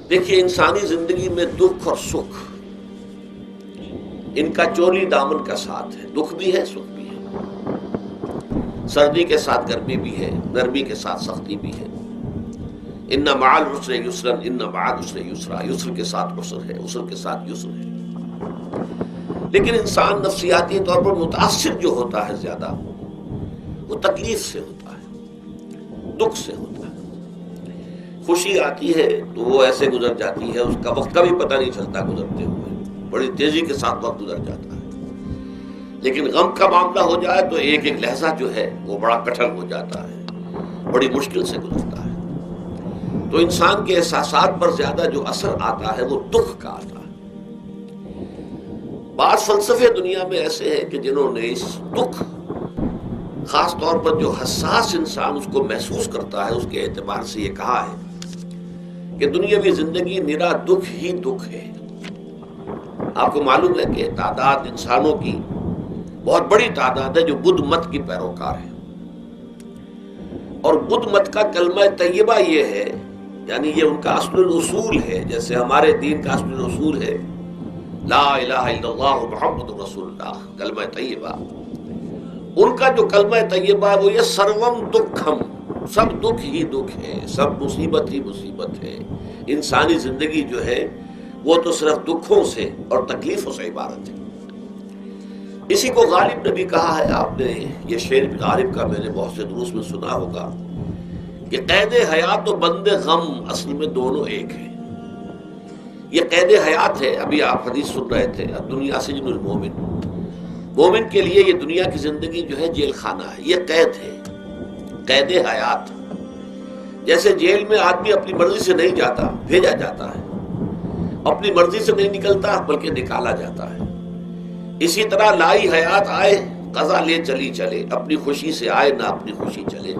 دیکھیے انسانی زندگی میں دکھ اور سکھ ان کا چولی دامن کا ساتھ ہے. دکھ بھی ہے، سکھ بھی ہے، سردی کے ساتھ گرمی بھی ہے، نرمی کے ساتھ سختی بھی ہے. ان مع العسر یسرا ان مع العسر یسرا، یسر کے ساتھ عسر ہے، عسر کے ساتھ یسر ہے. لیکن انسان نفسیاتی طور پر متاثر جو ہوتا ہے زیادہ، وہ تکلیف سے ہوتا ہے، دکھ سے ہوتا ہے. خوشی آتی ہے تو وہ ایسے گزر جاتی ہے، اس کا وقت کا بھی پتہ نہیں چلتا گزرتے ہوئے، بڑی تیزی کے ساتھ وقت گزر جاتا ہے. لیکن غم کا معاملہ ہو جائے تو ایک ایک لحظہ جو ہے وہ بڑا کٹھن ہو جاتا ہے، بڑی مشکل سے گزرتا ہے. تو انسان کے احساسات پر زیادہ جو اثر آتا ہے وہ دکھ کا آتا ہے. بعض فلسفے دنیا میں ایسے ہیں کہ جنہوں نے اس دکھ، خاص طور پر جو حساس انسان اس کو محسوس کرتا ہے، اس کے اعتبار سے یہ کہا ہے کہ دنیاوی زندگی نرا دکھ ہی دکھ ہے. آپ کو معلوم ہے کہ تعداد انسانوں کی بہت بڑی تعداد ہے جو بدھ مت کی پیروکار ہے، اور بدھ مت کا کلمہ طیبہ یہ ہے، یعنی یہ ان کا اصل الاصول ہے. جیسے ہمارے دین کا اصل الاصول ہے لا الہ الا اللہ محمد رسول اللہ، کلمہ طیبہ. ان کا جو کلمہ طیبہ ہے وہ یہ سروم دکھم، سب دکھ ہی دکھ ہے، سب مصیبت ہی مصیبت ہے. انسانی زندگی جو ہے وہ تو صرف دکھوں سے اور تکلیفوں سے عبارت ہے. اسی کو غالب نے بھی کہا ہے، آپ نے یہ شعر غالب کا میں نے بہت سے دروس میں سنا ہوگا کہ قید حیات و بند غم اصل میں دونوں ایک ہیں. یہ قید حیات ہے. ابھی آپ حدیث سن رہے تھے دنیا سجن المومن، مومن کے لیے یہ دنیا کی زندگی جو ہے جیل خانہ ہے، یہ قید ہے، قید حیات. جیسے جیل میں آدمی اپنی مرضی سے نہیں جاتا، بھیجا جاتا ہے، اپنی مرضی سے نہیں نکلتا بلکہ نکالا جاتا ہے. اسی طرح لائی حیات آئے قضا لے چلی چلے، اپنی خوشی سے آئے نہ اپنی خوشی چلے.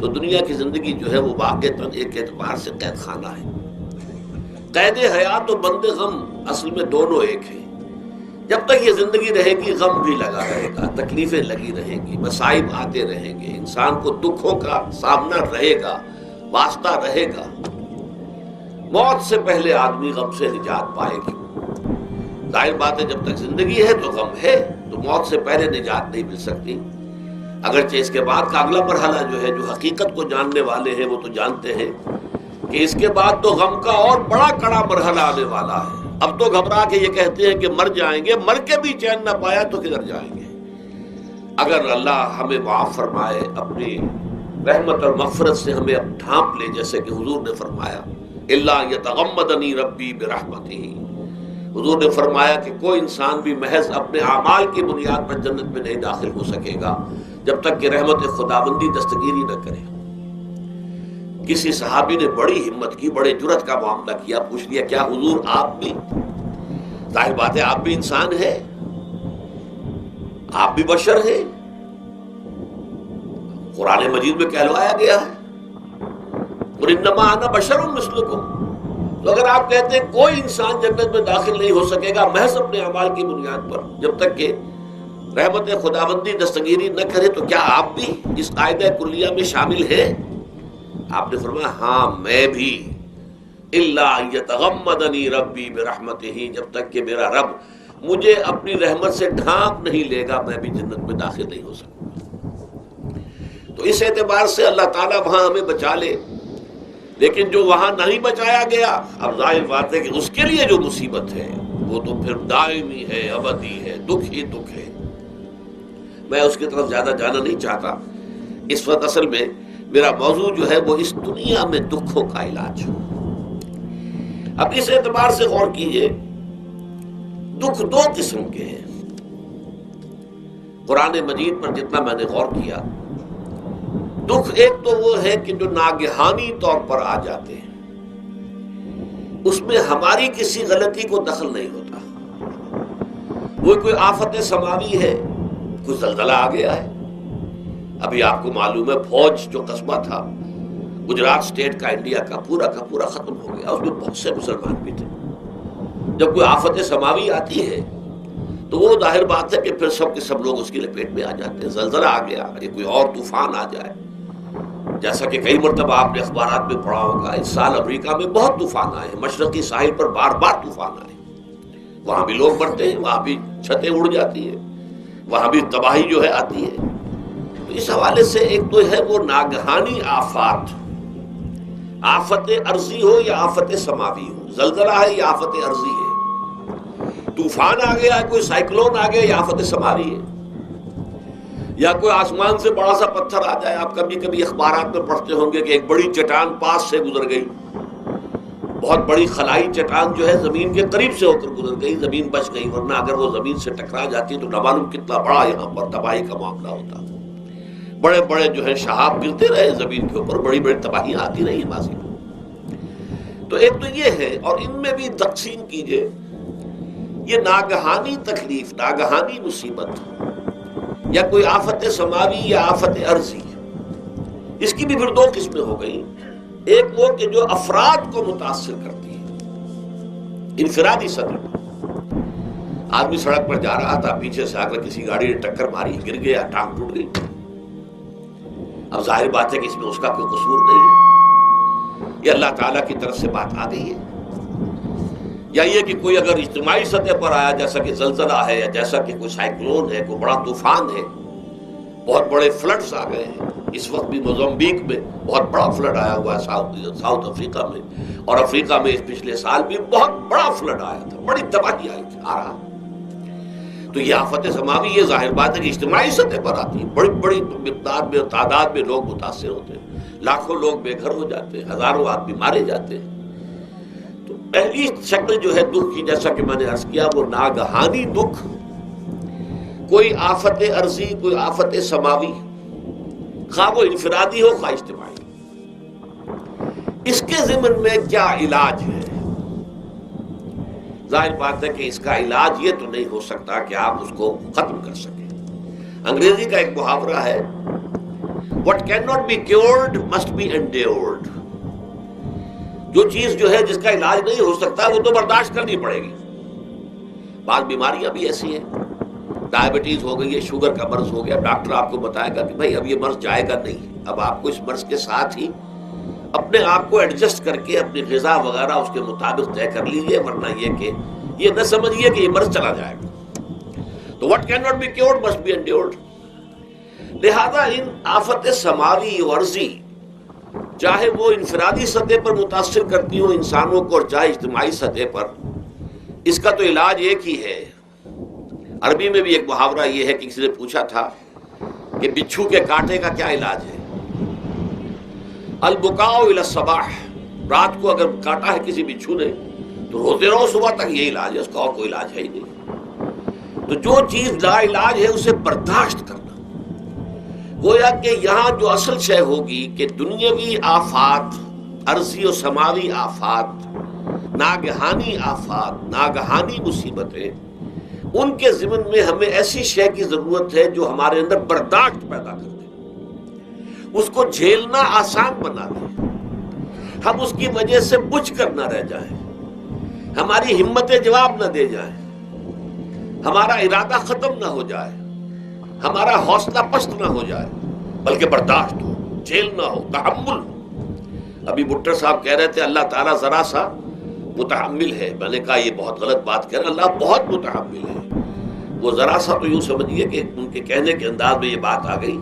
تو دنیا کی زندگی جو ہے وہ واقعتاً ایک اعتبار سے قید خانہ ہے. قید حیات و بند غم اصل میں دونوں ایک ہیں. جب تک یہ زندگی رہے گی غم بھی لگا رہے گا، تکلیفیں لگی رہیں گی، مصائب آتے رہیں گے، انسان کو دکھوں کا سامنا رہے گا، واسطہ رہے گا. موت سے پہلے آدمی غم سے نجات پائے گی. ظاہر بات ہے جب تک زندگی ہے تو غم ہے، تو موت سے پہلے نجات نہیں مل سکتی. اگرچہ اس کے بعد کا اگلا مرحلہ جو ہے، جو حقیقت کو جاننے والے ہیں وہ تو جانتے ہیں کہ اس کے بعد تو غم کا اور بڑا کڑا مرحلہ آنے والا ہے. اب تو گھبرا کے یہ کہتے ہیں کہ مر جائیں گے، مر کے بھی چین نہ پایا تو کدھر جائیں گے. اگر اللہ ہمیں معاف فرمائے، اپنی رحمت اور مغفرت سے ہمیں اب ڈھانپ لے، جیسے کہ حضور نے فرمایا الا یتغمدنی ربی برحمتہ، حضور نے فرمایا کہ کوئی انسان بھی محض اپنے اعمال کی بنیاد پر جنت میں نہیں داخل ہو سکے گا جب تک کہ رحمت خداوندی دستگیری نہ کرے. کسی صحابی نے بڑی ہمت کی، بڑے جرأت کا معاملہ کیا، پوچھ لیا کیا حضور آپ بھی؟ ظاہر بات ہے آپ بھی انسان ہیں، آپ بھی بشر ہیں. قرآن مجید میں کہلوایا گیا ہے قُلْ إِنَّمَا أَنَا بَشَرٌ مِثْلُكُمْ. تو اگر آپ کہتے ہیں کوئی انسان جنت میں داخل نہیں ہو سکے گا محض اپنے اعمال کی بنیاد پر جب تک کہ رحمت خداوندی دستگیری نہ کرے، تو کیا آپ بھی اس قاعدہ کلیہ میں شامل ہیں؟ آپ نے فرمایا ہاں میں بھی. الا یتغمدنی ربی برحمتہ، جب تک کہ میرا رب مجھے اپنی رحمت سے ڈھانپ نہیں لے گا میں بھی جنت میں داخل نہیں ہو سکوں. تو اس اعتبار سے اللہ تعالیٰ وہاں ہمیں بچا لے. لیکن جو وہاں نہیں بچایا گیا، اب ظاہر بات ہے کہ اس کے لیے جو مصیبت ہے وہ تو پھر دائمی ہے، ابدی ہے، دکھ ہی دکھ ہے. میں اس کی طرف زیادہ جانا نہیں چاہتا. اس وقت اصل میں میرا موضوع جو ہے وہ اس دنیا میں دکھوں کا علاج. اب اس اعتبار سے غور کیجئے، دکھ دو قسم کے ہیں. قرآن مجید پر جتنا میں نے غور کیا، دکھ ایک تو وہ ہے کہ جو ناگہانی طور پر آ جاتے ہیں، اس میں ہماری کسی غلطی کو دخل نہیں ہوتا. وہ کوئی آفت سماوی ہے، کوئی زلزلہ آ گیا ہے. ابھی آپ کو معلوم ہے بھوج جو قصبہ تھا گجرات اسٹیٹ کا، انڈیا کا پورا ختم ہو گیا. اس میں بہت سے مسلمان بھی تھے. جب کوئی آفت سماوی آتی ہے تو وہ ظاہر بات ہے کہ پھر سب کے سب لوگ اس کی لپیٹ میں آ جاتے ہیں. زلزلہ آ گیا، کوئی اور طوفان آ جائے جیسا کہ کئی مرتبہ آپ نے اخبارات میں پڑھا ہوگا، اس سال امریکہ میں بہت طوفان آئے، مشرقی ساحل پر بار بار طوفان آئے، وہاں بھی لوگ مرتے ہیں، وہاں بھی چھتیں اڑ جاتی ہیں، وہاں بھی تباہی جو ہے آتی ہے۔ تو اس حوالے سے ایک تو ہے وہ ناگہانی آفات، آفت ارضی ہو یا آفت سماوی ہو، زلزلہ ہے یا آفت ارضی ہے، طوفان آ گیا ہے، کوئی سائیکلون آ گیا یا آفت سماوی ہے، یا کوئی آسمان سے بڑا سا پتھر آ جائے۔ آپ کبھی کبھی اخبارات میں پڑھتے ہوں گے کہ ایک بڑی چٹان پاس سے گزر گئی، بہت بڑی خلائی چٹان جو ہے زمین کے قریب سے ہو کر گزر گئی، زمین بچ گئی، ورنہ اگر وہ زمین سے ٹکرا جاتی تو نہ معلوم کتنا بڑا یہاں پر تباہی کا معاملہ ہوتا۔ بڑے بڑے جو ہے شہاب گرتے رہے زمین کے اوپر، بڑی بڑی تباہیاں آتی رہی ماضی میں۔ تو ایک تو یہ ہے، اور ان میں بھی تقسیم کیجئے، یہ ناگہانی تکلیف، ناگہانی مصیبت، یا کوئی آفت سماوی یا آفت ارضی، اس کی بھی پھر دو قسمیں ہو گئی۔ ایک وہ کہ جو افراد کو متاثر کرتی ہے، انفرادی سطح، آدمی سڑک پر جا رہا تھا، پیچھے سے آ کر کسی گاڑی نے ٹکر ماری، گر گیا، ٹانگ ٹوٹ گئی۔ اب ظاہر بات ہے کہ اس میں اس کا کوئی قصور نہیں ہے، یہ اللہ تعالیٰ کی طرف سے بات آ گئی ہے۔ یا یہ کہ کوئی اگر اجتماعی سطح پر آیا، جیسا کہ زلزلہ ہے، یا جیسا کہ کوئی سائیکلون ہے، کوئی بڑا طوفان ہے، بہت بڑے فلڈز آ گئے ہیں۔ اس وقت بھی موزمبیق میں بہت بڑا فلڈ آیا ہوا ہے، ساؤتھ افریقہ میں، اور افریقہ میں اس پچھلے سال بھی بہت بڑا فلڈ آیا تھا، بڑی تباہی آئی تھی، آ رہا۔ تو یہ آفت سماوی، یہ ظاہر بات ہے کہ اجتماعی سطح پر آتی ہے، بڑی بڑی مقدار میں، تعداد میں لوگ متاثر ہوتے ہیں، لاکھوں لوگ بے گھر ہو جاتے ہیں، ہزاروں آدمی مارے جاتے ہیں۔ تو پہلی شکل جو ہے دکھ کی، جیسا کہ میں نے عرض کیا، وہ ناگہانی دکھ، کوئی آفت ارضی، کوئی آفت سماوی، خواہ وہ انفرادی ہو خواہ اجتماعی۔ اس کے ضمن میں کیا علاج ہے؟ ظاہر بات ہے کہ اس کا علاج یہ تو نہیں ہو سکتا کہ آپ اس کو ختم کر سکیں۔ انگریزی کا ایک محاورہ ہے، What cannot be cured must be endured۔ جو چیز جو ہے جس کا علاج نہیں ہو سکتا وہ تو برداشت کرنی پڑے گی۔ بعض بیماریاں بھی ایسی ہیں، ڈائبٹیز ہو گئی ہے، شوگر کا مرض ہو گیا، ڈاکٹر آپ کو بتائے گا کہ بھائی اب یہ مرض جائے گا نہیں، اب آپ کو اس مرض کے ساتھ ہی اپنے آپ کو ایڈجسٹ کر کے اپنی غذا وغیرہ اس کے مطابق طے کر لیجیے، ورنہ یہ کہ یہ نہ سمجھیے کہ یہ مرض چلا جائے گا۔ تو what cannot be cured must be endured۔ لہذا ان آفت سماوی و ارضی، چاہے وہ انفرادی سطح پر متاثر کرتی ہوں انسانوں کو، اور چاہے اجتماعی سطح پر، اس کا تو علاج ایک ہی ہے۔ عربی میں بھی ایک محاورہ یہ ہے کہ کسی نے پوچھا تھا کہ بچھو کے کانٹے کا کیا علاج ہے؟ البکاء الی الصباح، رات کو اگر کاٹا ہے کسی بچھو نے تو روتے رہو صبح تک، یہ علاج ہے، اس کا اور کوئی علاج ہے ہی نہیں۔ تو جو چیز لا علاج ہے اسے برداشت کرنا، گویا کہ یہاں جو اصل شے ہوگی کہ دنیاوی آفات، ارضی و سماوی آفات، ناگہانی آفات، ناگہانی مصیبتیں، ان کے ضمن میں ہمیں ایسی شے کی ضرورت ہے جو ہمارے اندر برداشت پیدا کر دے، اس کو جھیلنا آسان بنا دے، ہم اس کی وجہ سے بجھ کر نہ رہ جائیں، ہماری ہمت جواب نہ دے جائیں، ہمارا ارادہ ختم نہ ہو جائے، ہمارا حوصلہ پست نہ ہو جائے، بلکہ برداشت ہو، جھیلنا ہو، تحمل ہو۔ ابھی بٹر صاحب کہہ رہے تھے اللہ تعالیٰ ذرا سا متحمل ہے، میں نے کہا یہ بہت غلط بات کہہ رہے ہیں، اللہ بہت متحمل ہے۔ وہ ذرا سا تو یوں سمجھیے کہ ان کے کہنے کے انداز میں یہ بات آ گئی،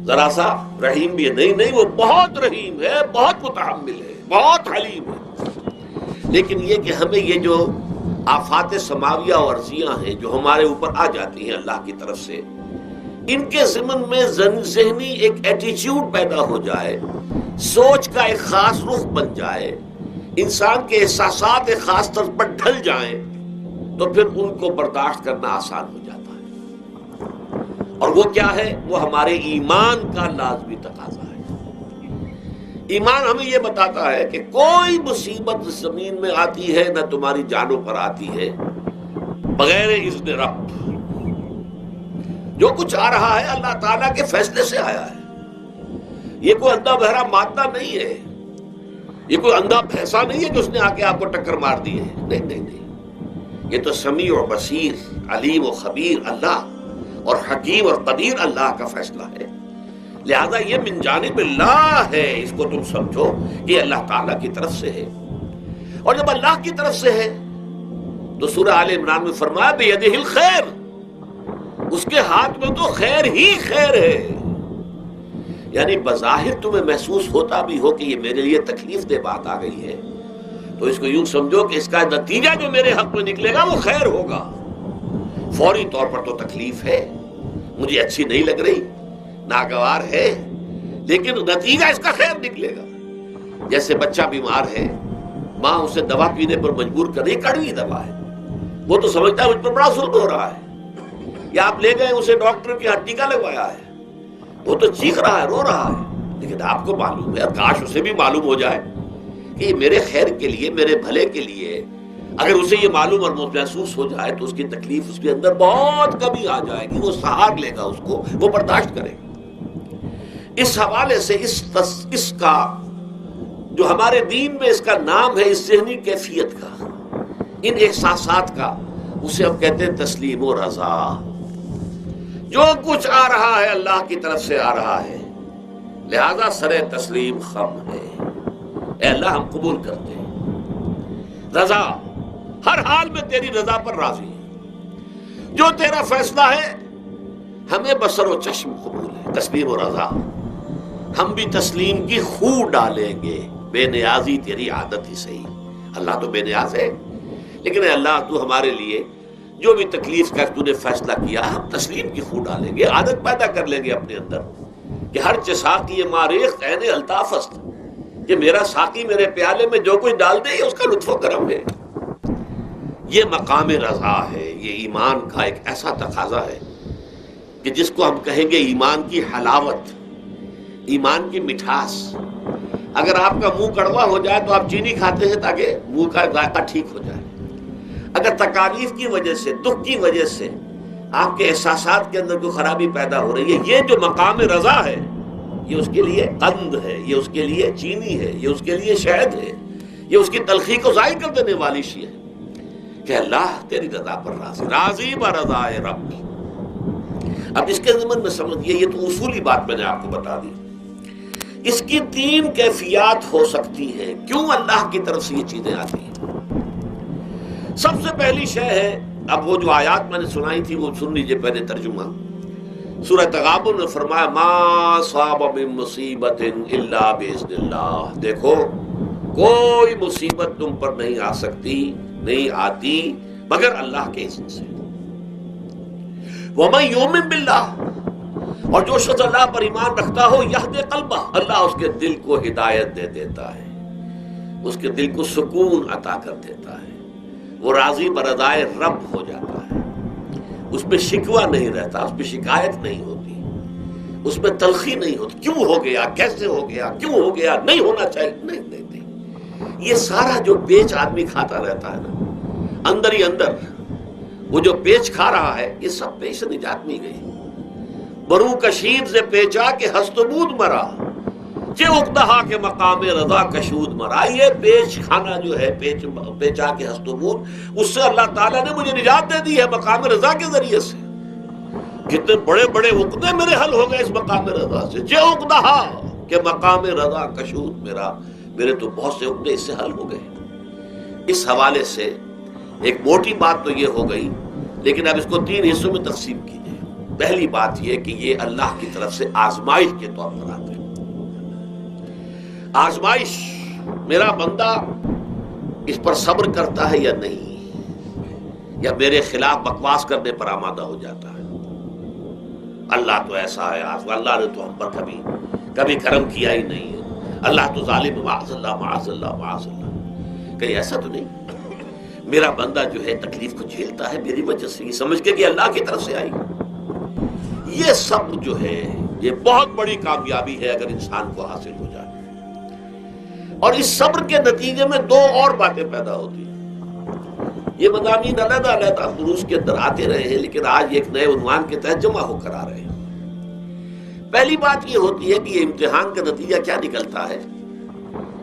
ذرا سا رحیم بھی ہے، نہیں وہ بہت رحیم ہے، بہت متحمل ہے، بہت حلیم ہے۔ لیکن یہ کہ ہمیں یہ جو آفات سماویہ اور ارضیہ ہیں جو ہمارے اوپر آ جاتی ہیں اللہ کی طرف سے، ان کے ضمن میں ذہنی ایک ایٹیچیوڈ پیدا ہو جائے، سوچ کا ایک خاص رخ بن جائے، انسان کے احساسات ایک خاص طرز پر ڈھل جائیں، تو پھر ان کو برداشت کرنا آسان ہو جاتا ہے۔ اور وہ کیا ہے؟ وہ ہمارے ایمان کا لازمی تقاضا ہے۔ ایمان ہمیں یہ بتاتا ہے کہ کوئی مصیبت زمین میں آتی ہے نہ تمہاری جانوں پر آتی ہے بغیر اذن رب۔ جو کچھ آ رہا ہے اللہ تعالیٰ کے فیصلے سے آیا ہے، یہ کوئی اندھا بہرا مادہ نہیں ہے، یہ کوئی اندھا بھینسا نہیں ہے کہ اس نے آ کے آپ کو ٹکر مار دی ہے، نہیں، یہ تو سمیع و بصیر، علیم و خبیر اللہ اور حکیم اور قدیر اللہ کا فیصلہ ہے۔ لہذا یہ من جانب اللہ ہے، اس کو تم سمجھو کہ اللہ تعالیٰ کی طرف سے ہے۔ اور جب اللہ کی طرف سے ہے تو سورہ آل عمران میں فرمایا بیدہ الخیر، اس کے ہاتھ میں تو خیر ہی خیر ہے۔ یعنی بظاہر تمہیں محسوس ہوتا بھی ہو کہ یہ میرے لیے تکلیف دہ بات آ گئی ہے، تو اس کو یوں سمجھو کہ اس کا نتیجہ جو میرے حق میں نکلے گا وہ خیر ہوگا۔ فوری طور پر تو تکلیف ہے، مجھے اچھی نہیں لگ رہی، ناگوار ہے، لیکن نتیجہ اس کا خیر نکلے گا۔ جیسے بچہ بیمار ہے، ماں اسے دوا پینے پر مجبور کر رہی، کڑوی دوا ہے، وہ تو سمجھتا ہے مجھ پر بڑا ظلم ہو رہا ہے، یا آپ لے گئے اسے ڈاکٹر کے ہاں ٹیکا لگوایا ہے، وہ تو چیخ رہا ہے، رو رہا ہے، لیکن آپ کو معلوم ہے، کاش اسے بھی معلوم ہو جائے کہ یہ میرے خیر کے لیے، میرے بھلے کے لیے۔ اگر اسے یہ معلوم اور محسوس ہو جائے تو اس کی تکلیف اس کے اندر بہت کمی آ جائے گی، وہ سہار لے گا، اس کو وہ برداشت کرے گا۔ اس حوالے سے اس کا جو ہمارے دین میں اس کا نام ہے، اس ذہنی کیفیت کا، ان احساسات کا، اسے ہم کہتے ہیں تسلیم و رضا۔ جو کچھ آ رہا ہے اللہ کی طرف سے آ رہا ہے، لہذا سر تسلیم خم ہے، اے اللہ ہم قبول کرتے ہیں، رضا، ہر حال میں تیری رضا پر راضی ہے، جو تیرا فیصلہ ہے ہمیں بصر و چشم قبول ہے، تسلیم و رضا۔ ہم بھی تسلیم کی خو ڈالیں گے، بے نیازی تیری عادت ہی صحیح، اللہ تو بے نیاز ہے، لیکن اے اللہ تو ہمارے لیے جو بھی تکلیف کا تو نے فیصلہ کیا، ہم تسلیم کی خو ڈالیں گے، عادت پیدا کر لیں گے اپنے اندر کہ ہر ساقی ماریخ عین الطاف است، کہ میرا ساقی میرے پیالے میں جو کچھ ڈال دے اس کا لطف و کرم ہے۔ یہ مقام رضا ہے، یہ ایمان کا ایک ایسا تقاضا ہے کہ جس کو ہم کہیں گے ایمان کی حلاوت، ایمان کی مٹھاس۔ اگر آپ کا منہ کڑوا ہو جائے تو آپ چینی کھاتے ہیں تاکہ منہ کا ذائقہ ٹھیک ہو جائے۔ اگر تکالیف کی وجہ سے، دکھ کی وجہ سے آپ کے احساسات کے اندر کوئی خرابی پیدا ہو رہی ہے، یہ جو مقام رضا ہے، یہ اس کے لیے قند ہے، یہ اس کے لیے چینی ہے، یہ اس کے لیے شہد ہے، یہ اس کی تلخی کو ضائع کر دینے والی شے ہے کہ اللہ تیری رضا پر راضی، راضی برضائے رب۔ اب اس کے ضمن میں سمجھئے، یہ تو اصولی بات میں نے آپ کو بتا دی، اس کی تین کیفیات ہو سکتی ہیں، کیوں اللہ کی طرف سے یہ چیزیں آتی ہیں۔ سب سے پہلی شے ہے، اب وہ جو آیات میں نے سنائی تھی وہ سن لیجئے پہلے ترجمہ۔ سورہ تغابن نے فرمایا ما صاب من مصیبت الا باذن اللہ، دیکھو کوئی مصیبت تم پر نہیں آ سکتی، نہیں آتی مگر اللہ کے اذن سے۔ ومن یؤمن باللہ، اور جو شخص اللہ پر ایمان رکھتا ہو، یہد قلبہ، اللہ اس کے دل کو ہدایت دے دیتا ہے، اس کے دل کو سکون عطا کر دیتا ہے، وہ راضی برضائے رب ہو جاتا ہے، اس پہ شکوہ نہیں رہتا، اس پہ شکایت نہیں ہوتی، اس میں تلخی نہیں ہوتی، کیوں ہو گیا، کیسے ہو گیا، کیوں ہو گیا، نہیں ہونا چاہیے، نہیں۔ یہ سارا جو پیچ آدمی کھاتا رہتا ہے نا، اندر ہی اندر وہ جو پیچ کھا رہا ہے، یہ سب پیچ سے نجات نہیں گئی۔ برو کشید سے پیچا کہ ہست بود مرا، چے اقدہا کے مقام رضا کشود مرا۔ یہ پیچ کھانا جو ہے، پیچا کے ہست بود، اس سے اللہ تعالیٰ نے مجھے نجات دے دی ہے مقام رضا کے ذریعے سے۔ کتنے بڑے بڑے عقدے میرے حل ہو گئے اس مقام رضا سے، چے اقدہا کے مقام رضا کشود میرا، میرے تو بہت سے عقدے اس سے حل ہو گئے۔ اس حوالے سے ایک موٹی بات تو یہ ہو گئی، لیکن اب اس کو تین حصوں میں تقسیم کیجیے۔ پہلی بات یہ کہ یہ اللہ کی طرف سے آزمائش کے طور پر آتے ہیں۔ آزمائش، میرا بندہ اس پر صبر کرتا ہے یا نہیں، یا میرے خلاف بکواس کرنے پر آمادہ ہو جاتا ہے۔ اللہ تو ایسا ہے، اللہ نے تو ہم پر کبھی کرم کیا ہی نہیں ہے، اللہ تو ظالم، معاذ اللہ معاذ اللہ معاذ اللہ۔ کہیں ایسا تو نہیں، میرا بندہ جو ہے تکلیف کو جھیلتا ہے میری وجہ سے، یہ سمجھ کے کہ اللہ کی طرف سے آئی۔ یہ صبر جو ہے یہ بہت بڑی کامیابی ہے اگر انسان کو حاصل ہو جائے۔ اور اس صبر کے نتیجے میں دو اور باتیں پیدا ہوتی ہیں۔ یہ مضامین علیحدہ علیحدہ دروس کے اندر آتے رہے ہیں، لیکن آج ایک نئے عنوان کے تحت جمع ہو کر آ رہے ہیں۔ پہلی بات یہ ہوتی ہے کہ یہ امتحان کا نتیجہ کیا نکلتا ہے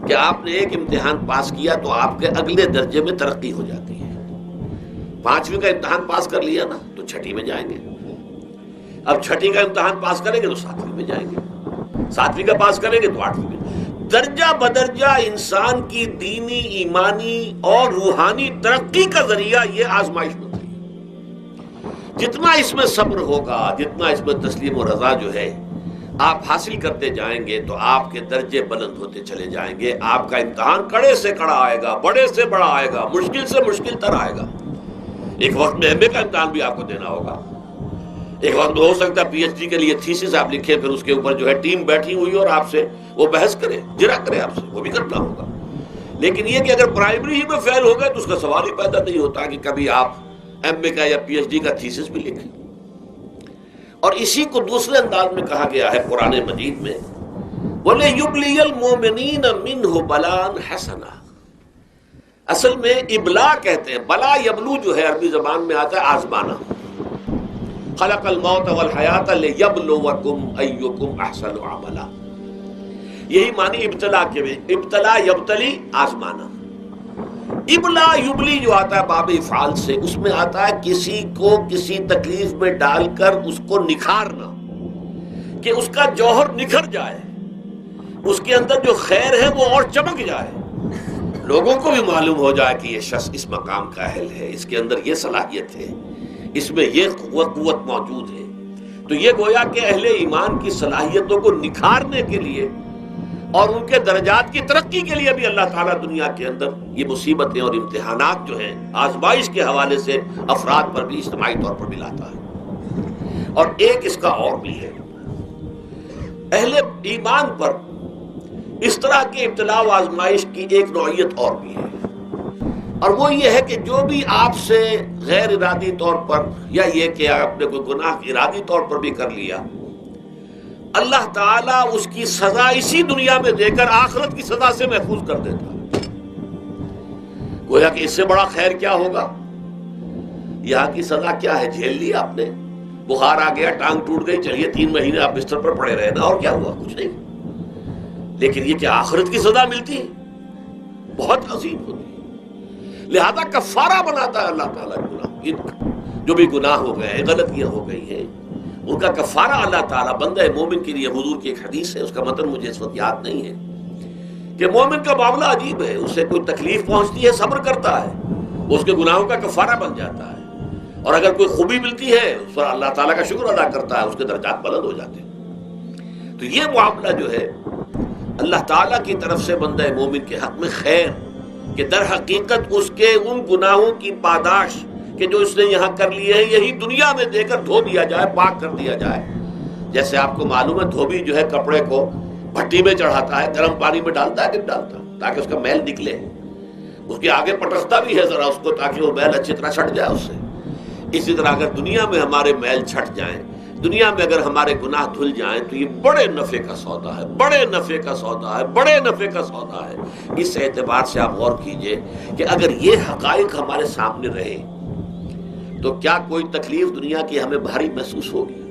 کہ آپ نے ایک امتحان پاس کیا تو آپ کے اگلے درجے میں ترقی ہو جاتی ہے۔ 5ویں کا امتحان پاس کر لیا نا تو 6ٹھی میں جائیں گے، اب 6ٹھی کا امتحان پاس کریں گے تو 7ویں میں جائیں گے۔ 7ویں کا پاس کریں گے تو 8ویں. درجہ بدرجہ انسان کی دینی، ایمانی اور روحانی ترقی کا ذریعہ یہ آزمائش بنتی ہے. جتنا اس میں صبر ہوگا، جتنا اس میں تسلیم و رضا جو ہے آپ حاصل کرتے جائیں گے تو آپ کے درجے بلند ہوتے چلے جائیں گے. آپ کا امتحان کڑے سے کڑا آئے گا، بڑے سے بڑا آئے گا، مشکل سے مشکل تر آئے گا. ایک وقت میں ایم اے کا امتحان بھی آپ کو دینا ہوگا. ایک وقت ہو سکتا ہے پی ایچ ڈی کے لیے تھیسس آپ لکھیں، پھر اس کے اوپر جو ہے ٹیم بیٹھی ہوئی اور آپ سے وہ بحث کرے، جرا کرے آپ سے، وہ بھی کرنا ہوگا. لیکن یہ کہ اگر پرائمری ہی میں فیل ہو گئے تو اس کا سوال ہی پیدا نہیں ہوتا کہ کبھی آپ ایم اے کا یا پی ایچ ڈی کا تھیسس بھی لکھیں. اور اسی کو دوسرے انداز میں کہا گیا ہے قرآن مجید میں، وَلِيُبْلِيَ الْمُؤْمِنِينَ مِنْهُ بَلَاءً حَسَنًا. اصل میں ابلا کہتے ہیں، بلا یبلو جو ہے عربی زبان میں آتا ہے آزمانا. خلق الموت والحیات لیبلوکم ایکم احسن عملا. یہی معنی ابتلا کے بھی، ابتلا یبتلی آزمانا. ابلا یبلی جو آتا ہے باب افعال سے، اس میں آتا ہے کسی کو کسی تکلیف میں ڈال کر اس کو نکھارنا، کہ اس کا جوہر نکھر جائے، اس کے اندر جو خیر ہے وہ اور چمک جائے، لوگوں کو بھی معلوم ہو جائے کہ یہ شخص اس مقام کا اہل ہے، اس کے اندر یہ صلاحیت ہے، اس میں یہ قوت موجود ہے. تو یہ گویا کہ اہل ایمان کی صلاحیتوں کو نکھارنے کے لیے اور ان کے درجات کی ترقی کے لیے بھی اللہ تعالیٰ دنیا کے اندر یہ مصیبتیں اور امتحانات جو ہیں آزمائش کے حوالے سے افراد پر بھی اجتماعی طور پر بھی لاتا ہے. اور ایک اس کا اور بھی ہے، اہل ایمان پر اس طرح کے ابتلاء و آزمائش کی ایک نوعیت اور بھی ہے، اور وہ یہ ہے کہ جو بھی آپ سے غیر ارادی طور پر یا یہ کہ آپ نے کوئی گناہ ارادی طور پر بھی کر لیا، اللہ تعالیٰ اس کی سزا اسی دنیا میں دے کر آخرت کی سزا سے محفوظ کر دیتا ہے. گویا کہ اس سے بڑا خیر کیا ہوگا؟ یہاں کی سزا کیا ہے؟ جھیل لی آپ نے، بخار آ گیا، ٹانگ ٹوٹ گئی، چلیے 3 مہینے آپ بستر پر پڑے رہے نا، اور کیا ہوا؟ کچھ نہیں. لیکن یہ کہ آخرت کی سزا ملتی ہے بہت عظیم ہوتی ہے. لہذا کفارہ بناتا ہے اللہ تعالیٰ گناہ، جو بھی گناہ ہو گئے ہیں، غلطیاں ہو گئی ہیں، ان کا کفارہ اللہ تعالیٰ بندہ مومن کے لیے. حضور کی ایک حدیث ہے، اس کا متن مجھے اس وقت یاد نہیں ہے، کہ مومن کا معاملہ عجیب ہے. اسے کوئی تکلیف پہنچتی ہے، صبر کرتا ہے، وہ اس کے گناہوں کا کفارہ بن جاتا ہے. اور اگر کوئی خوبی ملتی ہے اس پر اللہ تعالیٰ کا شکر ادا کرتا ہے، اس کے درجات بلند ہو جاتے ہیں. تو یہ معاملہ جو ہے اللہ تعالیٰ کی طرف سے بندہ مومن کے حق میں خیر، کہ در حقیقت اس کے ان گناہوں کی پاداش کہ جو اس نے یہاں کر لیے ہیں، یہی دنیا میں دے کر دھو دیا جائے، پاک کر دیا جائے. جیسے آپ کو معلوم ہے دھوبی جو ہے کپڑے کو بھٹی میں چڑھاتا ہے، گرم پانی میں ڈالتا ہے کہ نہیں ڈالتا، تاکہ اس کا میل نکلے. اس کے آگے پٹکتا بھی ہے ذرا اس کو، تاکہ وہ میل اچھی طرح چھٹ جائے اس سے. اسی طرح اگر دنیا میں ہمارے میل چھٹ جائیں، دنیا میں اگر ہمارے گناہ دھل جائیں، تو یہ بڑے نفع کا سودا ہے، بڑے نفع کا سودا ہے، بڑے نفع کا سودا ہے. اس اعتبار سے آپ غور کیجئے کہ اگر یہ حقائق ہمارے سامنے رہے تو کیا کوئی تکلیف دنیا کی ہمیں بھاری محسوس ہوگی؟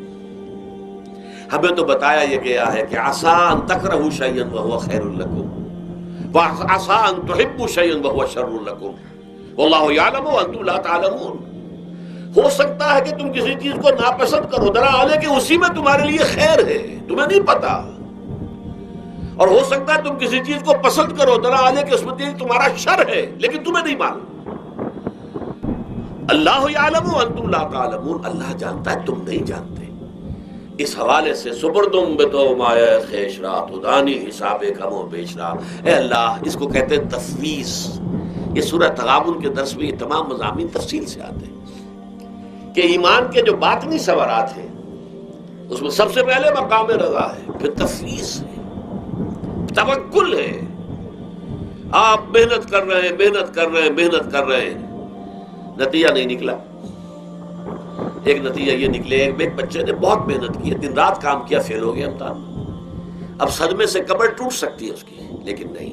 ہمیں تو بتایا یہ گیا ہے کہ عسیٰ ان تکرہوا شیئا وہو خیر لکم وعسیٰ ان تحبوا شیئا وہو شر لکم واللہ یعلم وانتم لا تعلمون. ہو سکتا ہے کہ تم کسی چیز کو ناپسند کرو، درا حالے کہ اسی میں تمہارے لیے خیر ہے، تمہیں نہیں پتا. اور ہو سکتا ہے تم کسی چیز کو پسند کرو، درا حالے کہ اس میں تمہارا شر ہے، لیکن تمہیں نہیں معلوم. اللہ یعلم وانتم لا تعلمون، اللہ جانتا ہے تم نہیں جانتے. اس حوالے سے سپردم بتو مایا خیش را تدانی حساب کم و بیش را. اے اللہ، اس کو کہتے ہیں تفویض. یہ سورہ تغابن کے درس میں یہ تمام مضامین تفصیل سے آتے ہیں کہ ایمان کے جو باطنی ثمرات ہیں اس میں سب سے پہلے مقام رضا ہے، پھر تفویض ہے، توکل ہے. آپ محنت کر رہے ہیں، محنت کر رہے ہیں، محنت کر رہے ہیں، نتیجہ نہیں نکلا. ایک نتیجہ یہ نکلے، ایک بچے نے بہت محنت کی، دن رات کام کیا، فیل ہو گیا امتحان. اب صدمے سے کمر ٹوٹ سکتی ہے اس کی، لیکن نہیں.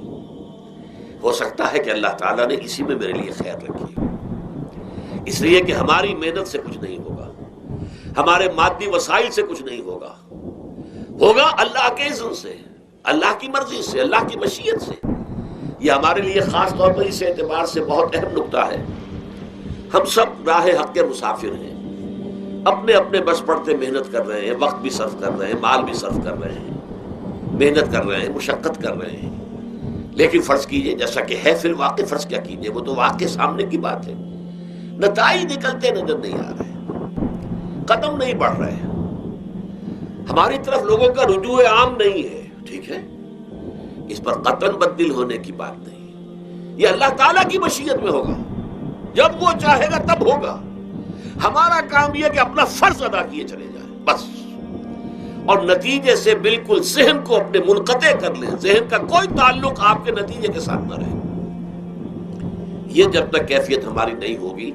ہو سکتا ہے کہ اللہ تعالیٰ نے اسی میں میرے لیے خیر رکھی ہے. اس لیے کہ ہماری محنت سے کچھ نہیں ہوگا، ہمارے مادی وسائل سے کچھ نہیں ہوگا، ہوگا اللہ کے اذن سے، اللہ کی مرضی سے، اللہ کی مشیت سے. یہ ہمارے لیے خاص طور پر اس اعتبار سے بہت اہم نکتہ ہے. ہم سب راہ حق کے مسافر ہیں، اپنے اپنے بس پڑتے محنت کر رہے ہیں، وقت بھی صرف کر رہے ہیں، مال بھی صرف کر رہے ہیں. محنت کر رہے ہیں، مشقت کر رہے ہیں، لیکن فرض کیجئے جیسا کہ ہے فی الواقع، فرض کیا کیجئے، وہ تو واقع سامنے کی بات ہے، نتائج نکلتے نظر نہیں آ رہے، قدم نہیں بڑھ رہے، ہماری طرف لوگوں کا رجوع عام نہیں ہے. ٹھیک ہے، اس پر قطعاً بدل ہونے کی بات نہیں، یہ اللہ تعالیٰ کی مشیت میں ہوگا، جب وہ چاہے گا تب ہوگا. ہمارا کام یہ کہ اپنا فرض ادا کیے چلے جائیں بس، اور نتیجے سے بالکل ذہن کو اپنے منقطع کر لیں، ذہن کا کوئی تعلق آپ کے نتیجے کے ساتھ نہ رہے. یہ جب تک کیفیت ہماری نہیں ہوگی،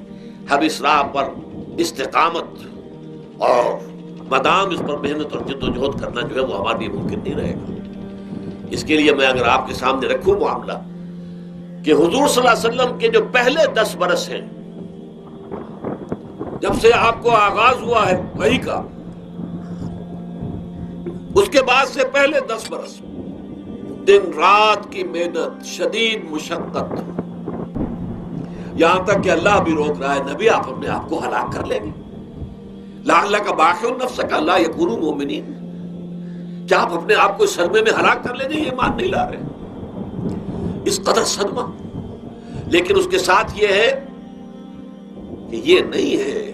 ہم اس راہ پر استقامت اور مدام اس پر محنت اور جد و جہد کرنا جو ہے وہ ہمارے لیے ممکن نہیں رہے گا. اس کے لیے میں اگر آپ کے سامنے رکھوں معاملہ کہ حضور صلی اللہ علیہ وسلم کے جو پہلے 10 برس ہیں، جب سے آپ کو آغاز ہوا ہے وحی کا، اس کے بعد سے پہلے 10 برس دن رات کی محنت، شدید مشقت، یہاں تک کہ اللہ بھی روک رہا ہے، نبی آپ اپنے آپ کو ہلاک کر لیں گے، لعلک باخع نفسک الا یکونوا مؤمنین، کیا آپ اپنے آپ کو اس صدمے میں ہلاک کر لیں گے؟ یہ ایمان نہیں لا رہے، اس قدر صدمہ. لیکن اس کے ساتھ یہ ہے کہ یہ نہیں ہے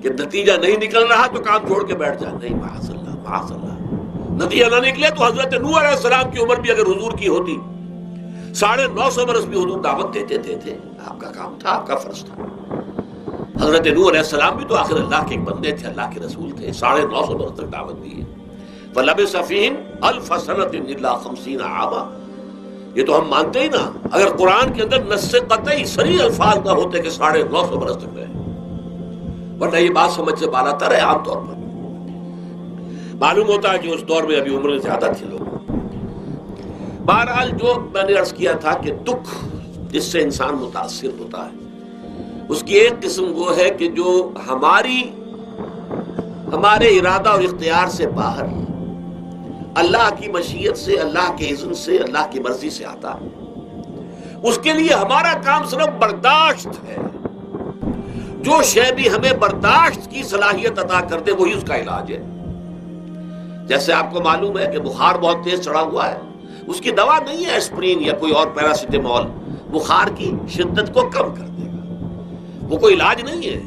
کہ نتیجہ نہیں نکل رہا تو کام چھوڑ کے بیٹھ جائے، نہیں، معاذ اللہ معاذ اللہ. نتیجہ نہ نکلے تو حضرت نوح علیہ السلام کی عمر بھی اگر حضور کی ہوتی 950 برس بھی حضور دعوت دیتے تھے. آپ کا کام تھا، آپ کا فرض تھا. حضرت نوح علیہ السلام بھی تو آخر اللہ کے ایک بندے تھے، اللہ کے رسول تھے، 950 برس تک دعوت دی ہے. فَلَبِثَ فِيهِمْ أَلْفَ سَنَةٍ إِلَّا 50 عَامًا. یہ تو ہم مانتے ہی نا، اگر قرآن کے اندر نص قطعی صریح الفاظ نہ ہوتے کہ 950 برس تک رہے، ورنہ یہ بات سمجھ سے بالا تر ہے. عام طور پر معلوم ہوتا ہے کہ اس دور میں ابھی عمریں زیادہ تھے لوگ. بہرحال جو میں نے عرض کیا تھا کہ دکھ جس سے انسان متاثر ہوتا ہے، اس کی ایک قسم وہ ہے کہ جو ہمارے ارادہ اور اختیار سے باہر، اللہ کی مشیت سے، اللہ کے اذن سے، اللہ کی مرضی سے آتا ہے. اس کے لیے ہمارا کام صرف برداشت ہے. جو شے بھی ہمیں برداشت کی صلاحیت عطا کر دے وہی اس کا علاج ہے. جیسے آپ کو معلوم ہے کہ بخار بہت تیز چڑھا ہوا ہے، اس کی دوا نہیں ہے اسپرین یا کوئی اور پیراسیٹامول، بخار کی شدت کو کم کر دے گا، وہ کوئی علاج نہیں ہے.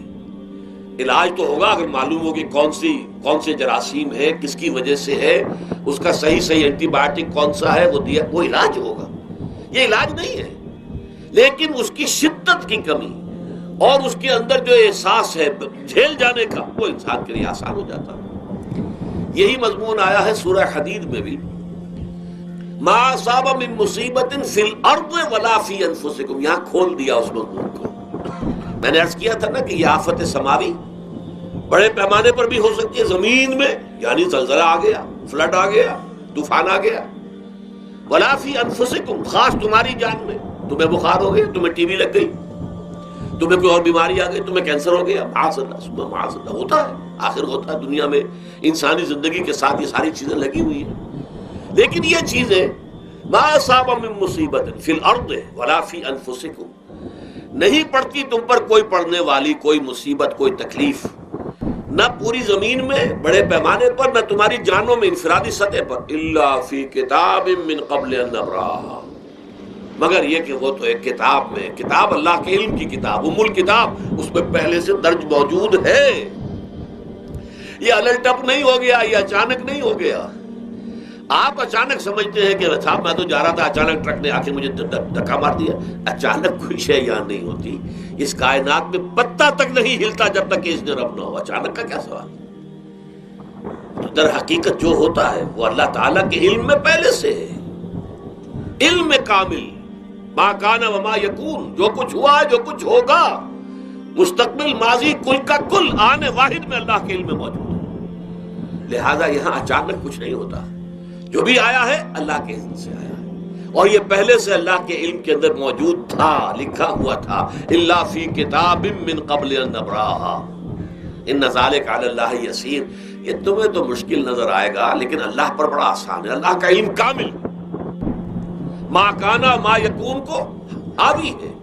علاج تو ہوگا اگر معلوم ہو کہ کون سے جراثیم ہے، کس کی وجہ سے ہے، اس کا صحیح اینٹی بایوٹک کون سا ہے، وہ دیا، وہ علاج ہوگا. یہ علاج نہیں ہے، لیکن اس کی شدت کی کمی اور اس کے اندر جو احساس ہے جھیل جانے کا، وہ انسان کے لیے آسان ہو جاتا ہے. یہی مضمون آیا ہے سورہ حدید میں بھی، ما اصاب من مصیبت فی الارض ولا فی انفسکم. یہاں کھول دیا اس مضمون کو. میں نے عرض کیا تھا نا کہ یہ آفت سماوی بڑے پیمانے پر بھی ہو سکتی ہے، زمین میں یعنی زلزلہ آ گیا، فلڈ آ گیا، طوفان آ گیا، ولا فی انفسکم، خاص تمہاری جان میں، تمہیں بخار ہو گیا، تمہیں ٹی وی لگ گئی، تمہیں کوئی اور بیماری آ گئی، تمہیں کینسر ہو گیا، معاذ اللہ معاذ اللہ. ہوتا ہے، آخر ہوتا ہے، دنیا میں انسانی زندگی کے ساتھ یہ ساری چیزیں لگی ہوئی ہیں. لیکن یہ چیزیں ما اصاب من مصیبت فی الارض ولا فی انفسکم، نہیں پڑتی تم پر کوئی پڑنے والی کوئی مصیبت، کوئی تکلیف، نہ پوری زمین میں بڑے پیمانے پر، نہ تمہاری جانوں میں انفرادی سطح پر، الا فی کتاب من قبل ان نبراہا، مگر یہ کہ وہ تو ایک کتاب میں، کتاب اللہ کے علم کی کتاب، ام الکتاب، اس میں پہلے سے درج موجود ہے. یہ الٹ اپ نہیں ہو گیا، یہ اچانک نہیں ہو گیا. آپ اچانک سمجھتے ہیں کہ صاحب میں تو جا رہا تھا، اچانک ٹرک نے آ کے مجھے دھکا مار دیا. اچانک کوئی شے یہاں نہیں ہوتی، اس کائنات میں پتہ تک نہیں ہلتا جب تک کہ اس نے رب نہ ہو. اچانک کا کیا سوال؟ تو در حقیقت جو ہوتا ہے وہ اللہ تعالیٰ کے علم میں پہلے سے ہے، علم کامل، ما کان وما یکون، جو کچھ ہوا ہے، جو کچھ ہوگا، مستقبل، ماضی، کل کا کل آنے واحد میں اللہ کے علم میں موجود ہے. لہذا یہاں اچانک کچھ نہیں ہوتا، جو بھی آیا ہے اللہ کے علم سے آیا ہے، اور یہ پہلے سے اللہ کے علم کے اندر موجود تھا، لکھا ہوا تھا. الا فی کتاب من قبل ان نبراہا ان ذلک علی اللہ یسیر. یہ تمہیں تو مشکل نظر آئے گا لیکن اللہ پر بڑا آسان ہے. اللہ کا علم کامل، ما کانا ما یکون کو حاوی ہے.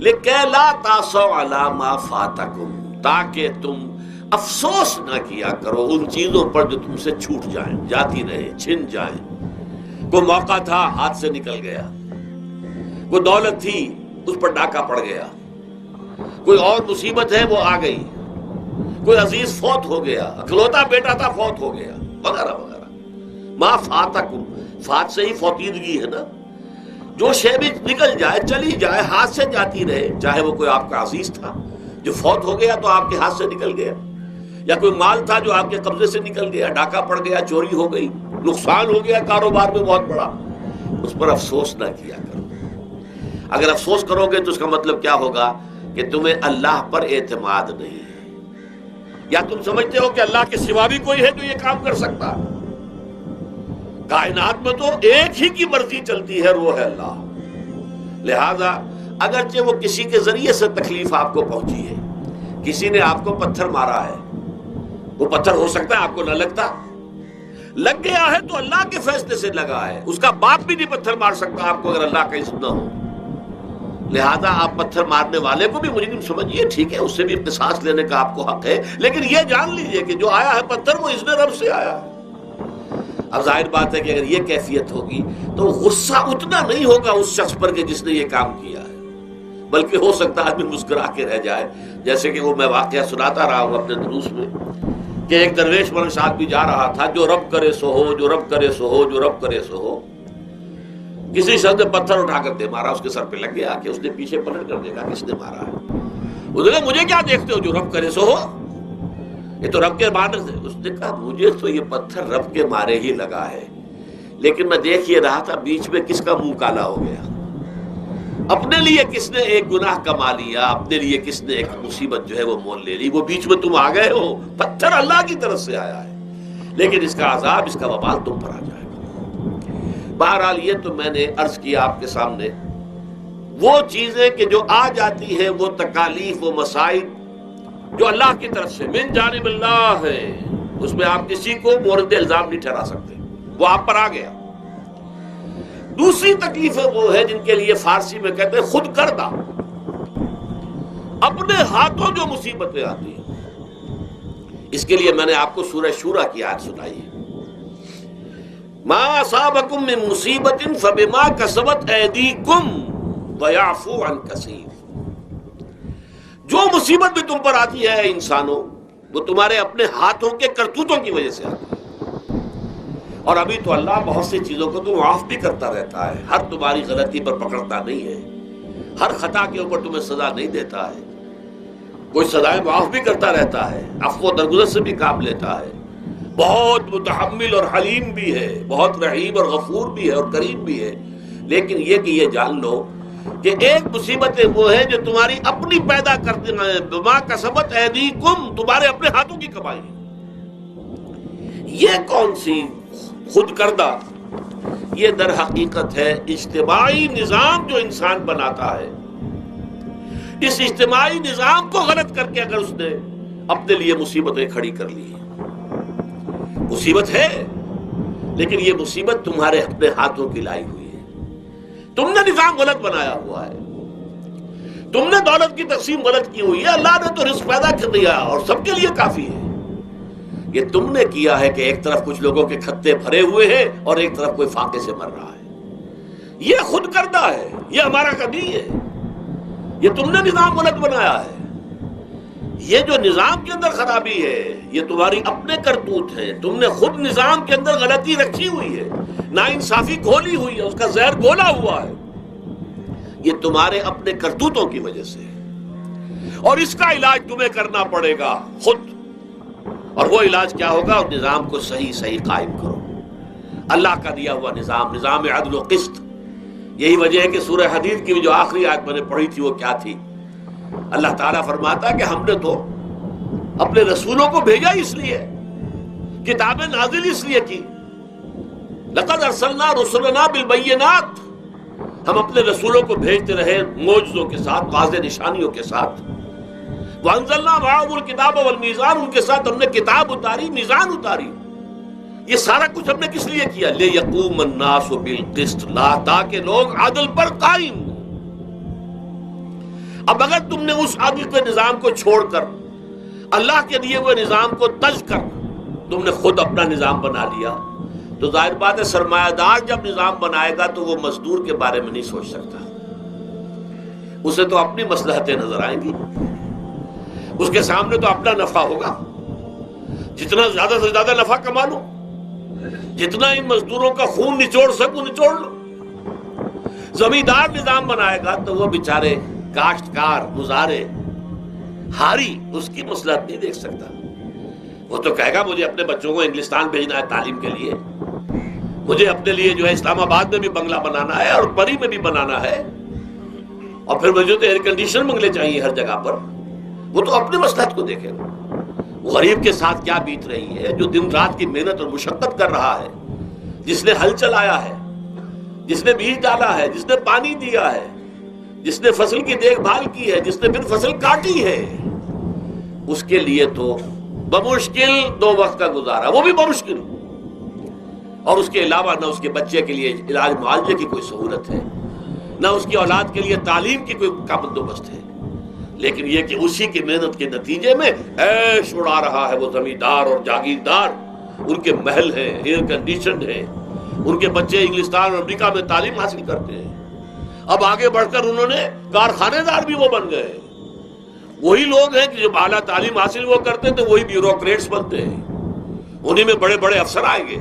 لکہ لا تاسوا علی ما فاتکم، تاکہ تم افسوس نہ کیا کرو ان چیزوں پر جو تم سے چھوٹ جائیں، جاتی رہے، چھن جائیں۔ کوئی موقع تھا ہاتھ سے نکل گیا، کوئی دولت تھی اس پر ڈاکہ پڑ گیا، کوئی اور مصیبت ہے وہ آ گئی، کوئی عزیز فوت ہو گیا، اکلوتا بیٹا تھا فوت ہو گیا، وغیرہ وغیرہ۔ ما فاتکم، فات سے ہی فوتیدگی ہے نا۔ جو شے بھی نکل جائے، چلی جائے، ہاتھ سے جاتی رہے، چاہے وہ کوئی آپ کا عزیز تھا جو فوت ہو گیا تو آپ کے ہاتھ سے نکل گیا، یا کوئی مال تھا جو آپ کے قبضے سے نکل گیا، ڈاکہ پڑ گیا، چوری ہو گئی، نقصان ہو گیا کاروبار میں بہت بڑا، اس پر افسوس نہ کیا کرو۔ اگر افسوس کرو گے تو اس کا مطلب کیا ہوگا کہ تمہیں اللہ پر اعتماد نہیں ہے، یا تم سمجھتے ہو کہ اللہ کے سوا بھی کوئی ہے جو یہ کام کر سکتا ہے۔ کائنات میں تو ایک ہی کی مرضی چلتی ہے، وہ ہے اللہ۔ لہذا اگرچہ وہ کسی کے ذریعے سے تکلیف آپ کو پہنچی ہے، کسی نے آپ کو پتھر مارا ہے، وہ پتھر ہو سکتا ہے آپ کو نہ لگتا، لگ گیا ہے تو اللہ کے فیصلے سے لگا ہے، اس کا باپ بھی نہیں پتھر مار سکتا آپ کو اگر اللہ کا اذن نہ ہو۔ لہذا آپ پتھر مارنے والے کو بھی مجرم سمجھیے، ٹھیک ہے، اس سے بھی قصاص لینے کا آپ کو حق ہے، لیکن یہ جان لیجئے کہ جو آیا ہے پتھر وہ اذن رب سے آیا ہے۔ اب ظاہر بات ہے کہ اگر یہ کیفیت ہوگی تو غصہ اتنا نہیں ہوگا اس شخص پر کہ جس نے یہ کام کیا ہے، بلکہ ہو سکتا ہے آدمی مسکرا کے رہ جائے، جیسے کہ وہ میں واقعہ سناتا رہا ہوں اپنے دروس میں کہ ایک درویش مرش آدمی جا رہا تھا، جو رب کرے سو ہو، جو رب کرے سو ہو، جو رب کرے سو ہو۔ کسی شخص نے پتھر اٹھا کر دے مارا، اس کے سر پہ لگ گیا کہ اس نے پیچھے پلٹ کر دیکھا کس نے مارا ہے۔ اس نے کہا مجھے کیا دیکھتے ہو، جو رب کرے سو ہو، یہ تو رب کے مارے سے۔ اس نے کہا مجھے تو یہ پتھر رب کے مارے ہی لگا ہے، لیکن میں دیکھ یہ رہا تھا بیچ میں کس کا منہ کالا ہو گیا، اپنے لیے کس نے ایک گناہ کما لیا، اپنے لیے کس نے ایک مصیبت جو ہے وہ مول لے لی، وہ بیچ میں تم آ گئے ہو۔ پتھر اللہ کی طرف سے آیا ہے، لیکن اس کا عذاب، اس کا وبال تم پر آ جائے گا۔ بہرحال یہ تو میں نے عرض کیا آپ کے سامنے، وہ چیزیں کہ جو آ جاتی ہیں، وہ تکالیف، وہ مسائل جو اللہ کی طرف سے من جانب اللہ ہے، اس میں آپ کسی کو مورد الزام نہیں ٹھہرا سکتے، وہ آپ پر آ گیا۔ دوسری تکلیفیں وہ ہے جن کے لیے فارسی میں کہتے ہیں خود کردہ، اپنے ہاتھوں جو مصیبتیں آتی ہیں۔ اس کے لیے میں نے آپ کو سورہ شورى کی آیت سنائی ہے، ما اصابکم من مصیبت فبما کسبت ایدیکم ویعفو عن کثیر۔ جو مصیبت بھی تم پر آتی ہے انسانوں، وہ تمہارے اپنے ہاتھوں کے کرتوتوں کی وجہ سے آتی ہے، اور ابھی تو اللہ بہت سی چیزوں کو تو معاف بھی کرتا رہتا ہے، ہر تمہاری غلطی پر پکڑتا نہیں ہے، ہر خطا کے اوپر تمہیں سزا نہیں دیتا ہے، کوئی سزائیں معاف بھی کرتا رہتا ہے، عفو و درگزر سے بھی کام لیتا ہے، بہت متحمل اور حلیم بھی ہے، بہت رحیم اور غفور بھی ہے اور کریم بھی ہے۔ لیکن یہ کہ یہ جان لو کہ ایک مصیبتیں وہ ہیں جو تمہاری اپنی پیدا کرتے ہیں، بما کسبت ایدیکم، تمہارے اپنے ہاتھوں کی کمائی۔ یہ کون سی خود کردہ؟ یہ در حقیقت ہے اجتماعی نظام جو انسان بناتا ہے، اس اجتماعی نظام کو غلط کر کے اگر اس نے اپنے لیے مصیبتیں کھڑی کر لی۔ مصیبت ہے لیکن یہ مصیبت تمہارے اپنے ہاتھوں کی لائی ہوئی ہے، تم نے نظام غلط بنایا ہوا ہے، تم نے دولت کی تقسیم غلط کی ہوئی ہے۔ اللہ نے تو رزق پیدا کر دیا اور سب کے لیے کافی ہے، یہ تم نے کیا ہے کہ ایک طرف کچھ لوگوں کے کھتے بھرے ہوئے ہیں اور ایک طرف کوئی فاقے سے مر رہا ہے۔ یہ خود کردہ ہے، یہ ہمارا کبھی ہے، یہ تم نے نظام غلط بنایا ہے۔ یہ جو نظام کے اندر خرابی ہے یہ تمہاری اپنے کرتوت ہے، تم نے خود نظام کے اندر غلطی رکھی ہوئی ہے، ناانصافی گھولی ہوئی ہے، اس کا زہر گھولا ہوا ہے، یہ تمہارے اپنے کرتوتوں کی وجہ سے ہے، اور اس کا علاج تمہیں کرنا پڑے گا خود۔ اور وہ علاج کیا ہوگا؟ اور نظام کو صحیح قائم کرو، اللہ کا دیا ہوا نظام، نظام عدل و قسط۔ یہی وجہ ہے کہ سورہ حدید کی جو آخری آیت میں نے پڑھی تھی وہ کیا تھی؟ اللہ تعالیٰ فرماتا کہ ہم نے تو اپنے رسولوں کو بھیجا اس لیے، کتابیں نازل اس لیے کی، لقد ارسلنا رسلنا بالبینات، ہم اپنے رسولوں کو بھیجتے رہے معجزوں کے ساتھ، واضح نشانیوں کے ساتھ۔ وانزلنا معهم الکتاب والمیزان، ان کے ساتھ ہم نے کتاب اتاری، میزان اتاری۔ یہ سارا کچھ ہم نے کس لیے کیا؟ لیقوم الناس بالقسط، تاکہ لوگ عدل پر قائم ہوں۔ اب اگر تم نے اس عدل کے نظام کو چھوڑ کر اللہ کے دیے ہوئے نظام کو تج کر تم نے خود اپنا نظام بنا لیا، تو ظاہر بات ہے سرمایہ دار جب نظام بنائے گا تو وہ مزدور کے بارے میں نہیں سوچ سکتا، اسے تو اپنی مصلحتیں نظر آئیں گی، اس کے سامنے تو اپنا نفع ہوگا، جتنا زیادہ سے زیادہ نفع کما لو، جتنا ان مزدوروں کا خون نچوڑ سکوں نچوڑ لو۔ زمیندار نظام بنائے گا تو وہ بیچارے کاشتکار مزارے ہاری اس کی مصلحت نہیں دیکھ سکتا، وہ تو کہے گا مجھے اپنے بچوں کو انگلستان بھیجنا ہے تعلیم کے لیے، مجھے اپنے لیے جو ہے اسلام آباد میں بھی بنگلہ بنانا ہے اور پری میں بھی بنانا ہے، اور پھر مجھے تو ایئر کنڈیشن بنگلے چاہیے ہر جگہ پر۔ وہ تو اپنے مصلحت کو دیکھے گا، غریب کے ساتھ کیا بیت رہی ہے جو دن رات کی محنت اور مشقت کر رہا ہے، جس نے ہل چلایا ہے، جس نے بیج ڈالا ہے، جس نے پانی دیا ہے، جس نے فصل کی دیکھ بھال کی ہے، جس نے پھر فصل کاٹی ہے، اس کے لیے تو بمشکل 2 وقت کا گزارا، وہ بھی بمشکل، اور اس کے علاوہ نہ اس کے بچے کے لیے علاج معالجے کی کوئی سہولت ہے، نہ اس کی اولاد کے لیے تعلیم کی کوئی کا بندوبست ہے، لیکن یہ کہ اسی کی محنت کے نتیجے میں عیش اڑا رہا ہے وہ زمیندار اور جاگیردار، ان کے محل ہیں، ایئر کنڈیشنڈ ہیں، ان کے بچے انگلستان اور امریکہ میں تعلیم حاصل کرتے ہیں، اب آگے بڑھ کر انہوں نے کارخانے دار بھی وہ بن گئے، وہی لوگ ہیں کہ جب اعلیٰ تعلیم حاصل وہ کرتے تھے وہی بیوروکریٹس بنتے ہیں، انہی میں بڑے بڑے افسر آئیں گے۔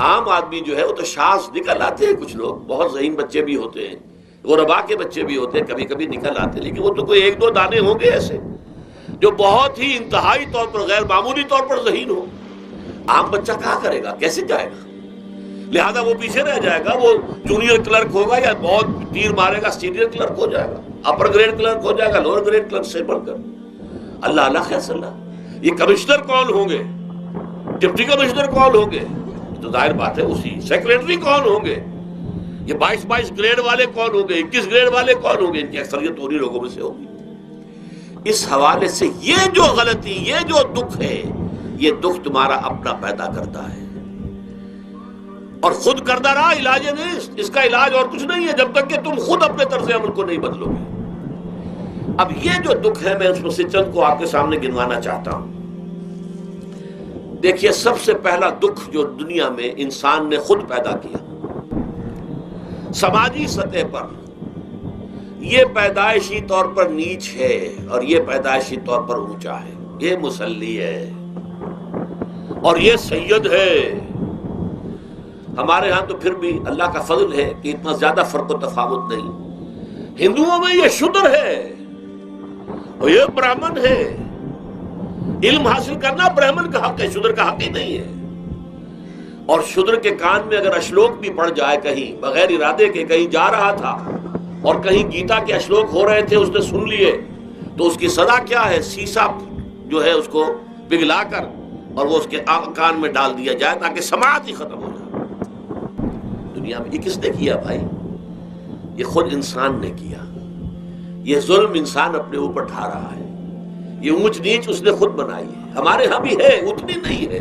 عام آدمی جو ہے وہ تو شاذ نکل آتے ہیں، کچھ لوگ بہت ذہین بچے بھی ہوتے ہیں، غربا کے بچے بھی ہوتے ہیں، کبھی کبھی نکل آتے ہیں، لیکن وہ تو کوئی 1-2 دانے ہوں گے ایسے جو بہت ہی انتہائی طور پر غیر معمولی طور پر ذہین ہو۔ عام بچہ کہاں کرے گا، کیسے جائے گا؟ لہذا وہ پیچھے رہ جائے گا، وہ جونیئر کلرک ہوگا یا بہت تیر مارے گا سینئر کلرک ہو جائے گا، اپر گریڈ کلرک ہو جائے گا لوور گریڈ کلرک سے بڑھ کر۔ اللہ اللہ خیر اللہ، یہ کمشنر کون ہوں گے، ڈپٹی کمشنر کون ہوں گے، تو ظاہر بات ہے اسی سیکریٹری کون ہوں گے، یہ 22 گریڈ والے کون ہوں گے، 21 گریڈ والے کون ہوں گے، ان کی اکثریت انہی لوگوں میں سے ہوگی۔ اس حوالے سے یہ جو غلطی، یہ جو دکھ ہے، یہ دکھ تمہارا اپنا پیدا کرتا ہے، اور خود کردہ رہا علاج نہیں، اس کا علاج اور کچھ نہیں ہے جب تک کہ تم خود اپنے طرز عمل کو نہیں بدلو گے۔ اب یہ جو دکھ ہے میں اس میں سے چند کو آپ کے سامنے گنوانا چاہتا ہوں۔ دیکھیے، سب سے پہلا دکھ جو دنیا میں انسان نے خود پیدا کیا سماجی سطح پر، یہ پیدائشی طور پر نیچ ہے اور یہ پیدائشی طور پر اونچا ہے، یہ مسلی ہے اور یہ سید ہے۔ ہمارے ہاں تو پھر بھی اللہ کا فضل ہے کہ اتنا زیادہ فرق و تفاوت نہیں، ہندوؤں میں یہ شودر ہے اور یہ برہمن ہے، علم حاصل کرنا برہمن کا حق ہے، شودر کا حق ہی نہیں ہے۔ اور شودر کے کان میں اگر اشلوک بھی پڑ جائے کہیں بغیر ارادے کے، کہیں جا رہا تھا اور کہیں گیتا کے اشلوک ہو رہے تھے اس نے سن لیے، تو اس کی سزا کیا ہے؟ سیسا جو ہے اس کو پگھلا کر اور وہ اس کے کان میں ڈال دیا جائے تاکہ سماعت ہی ختم ہو جائے۔ دنیا میں یہ کس نے کیا بھائی؟ یہ خود انسان نے کیا، یہ ظلم انسان اپنے اوپر ڈھا رہا ہے، یہ اونچ نیچ اس نے خود بنائی ہے۔ ہمارے ہاں بھی ہے، اتنی نہیں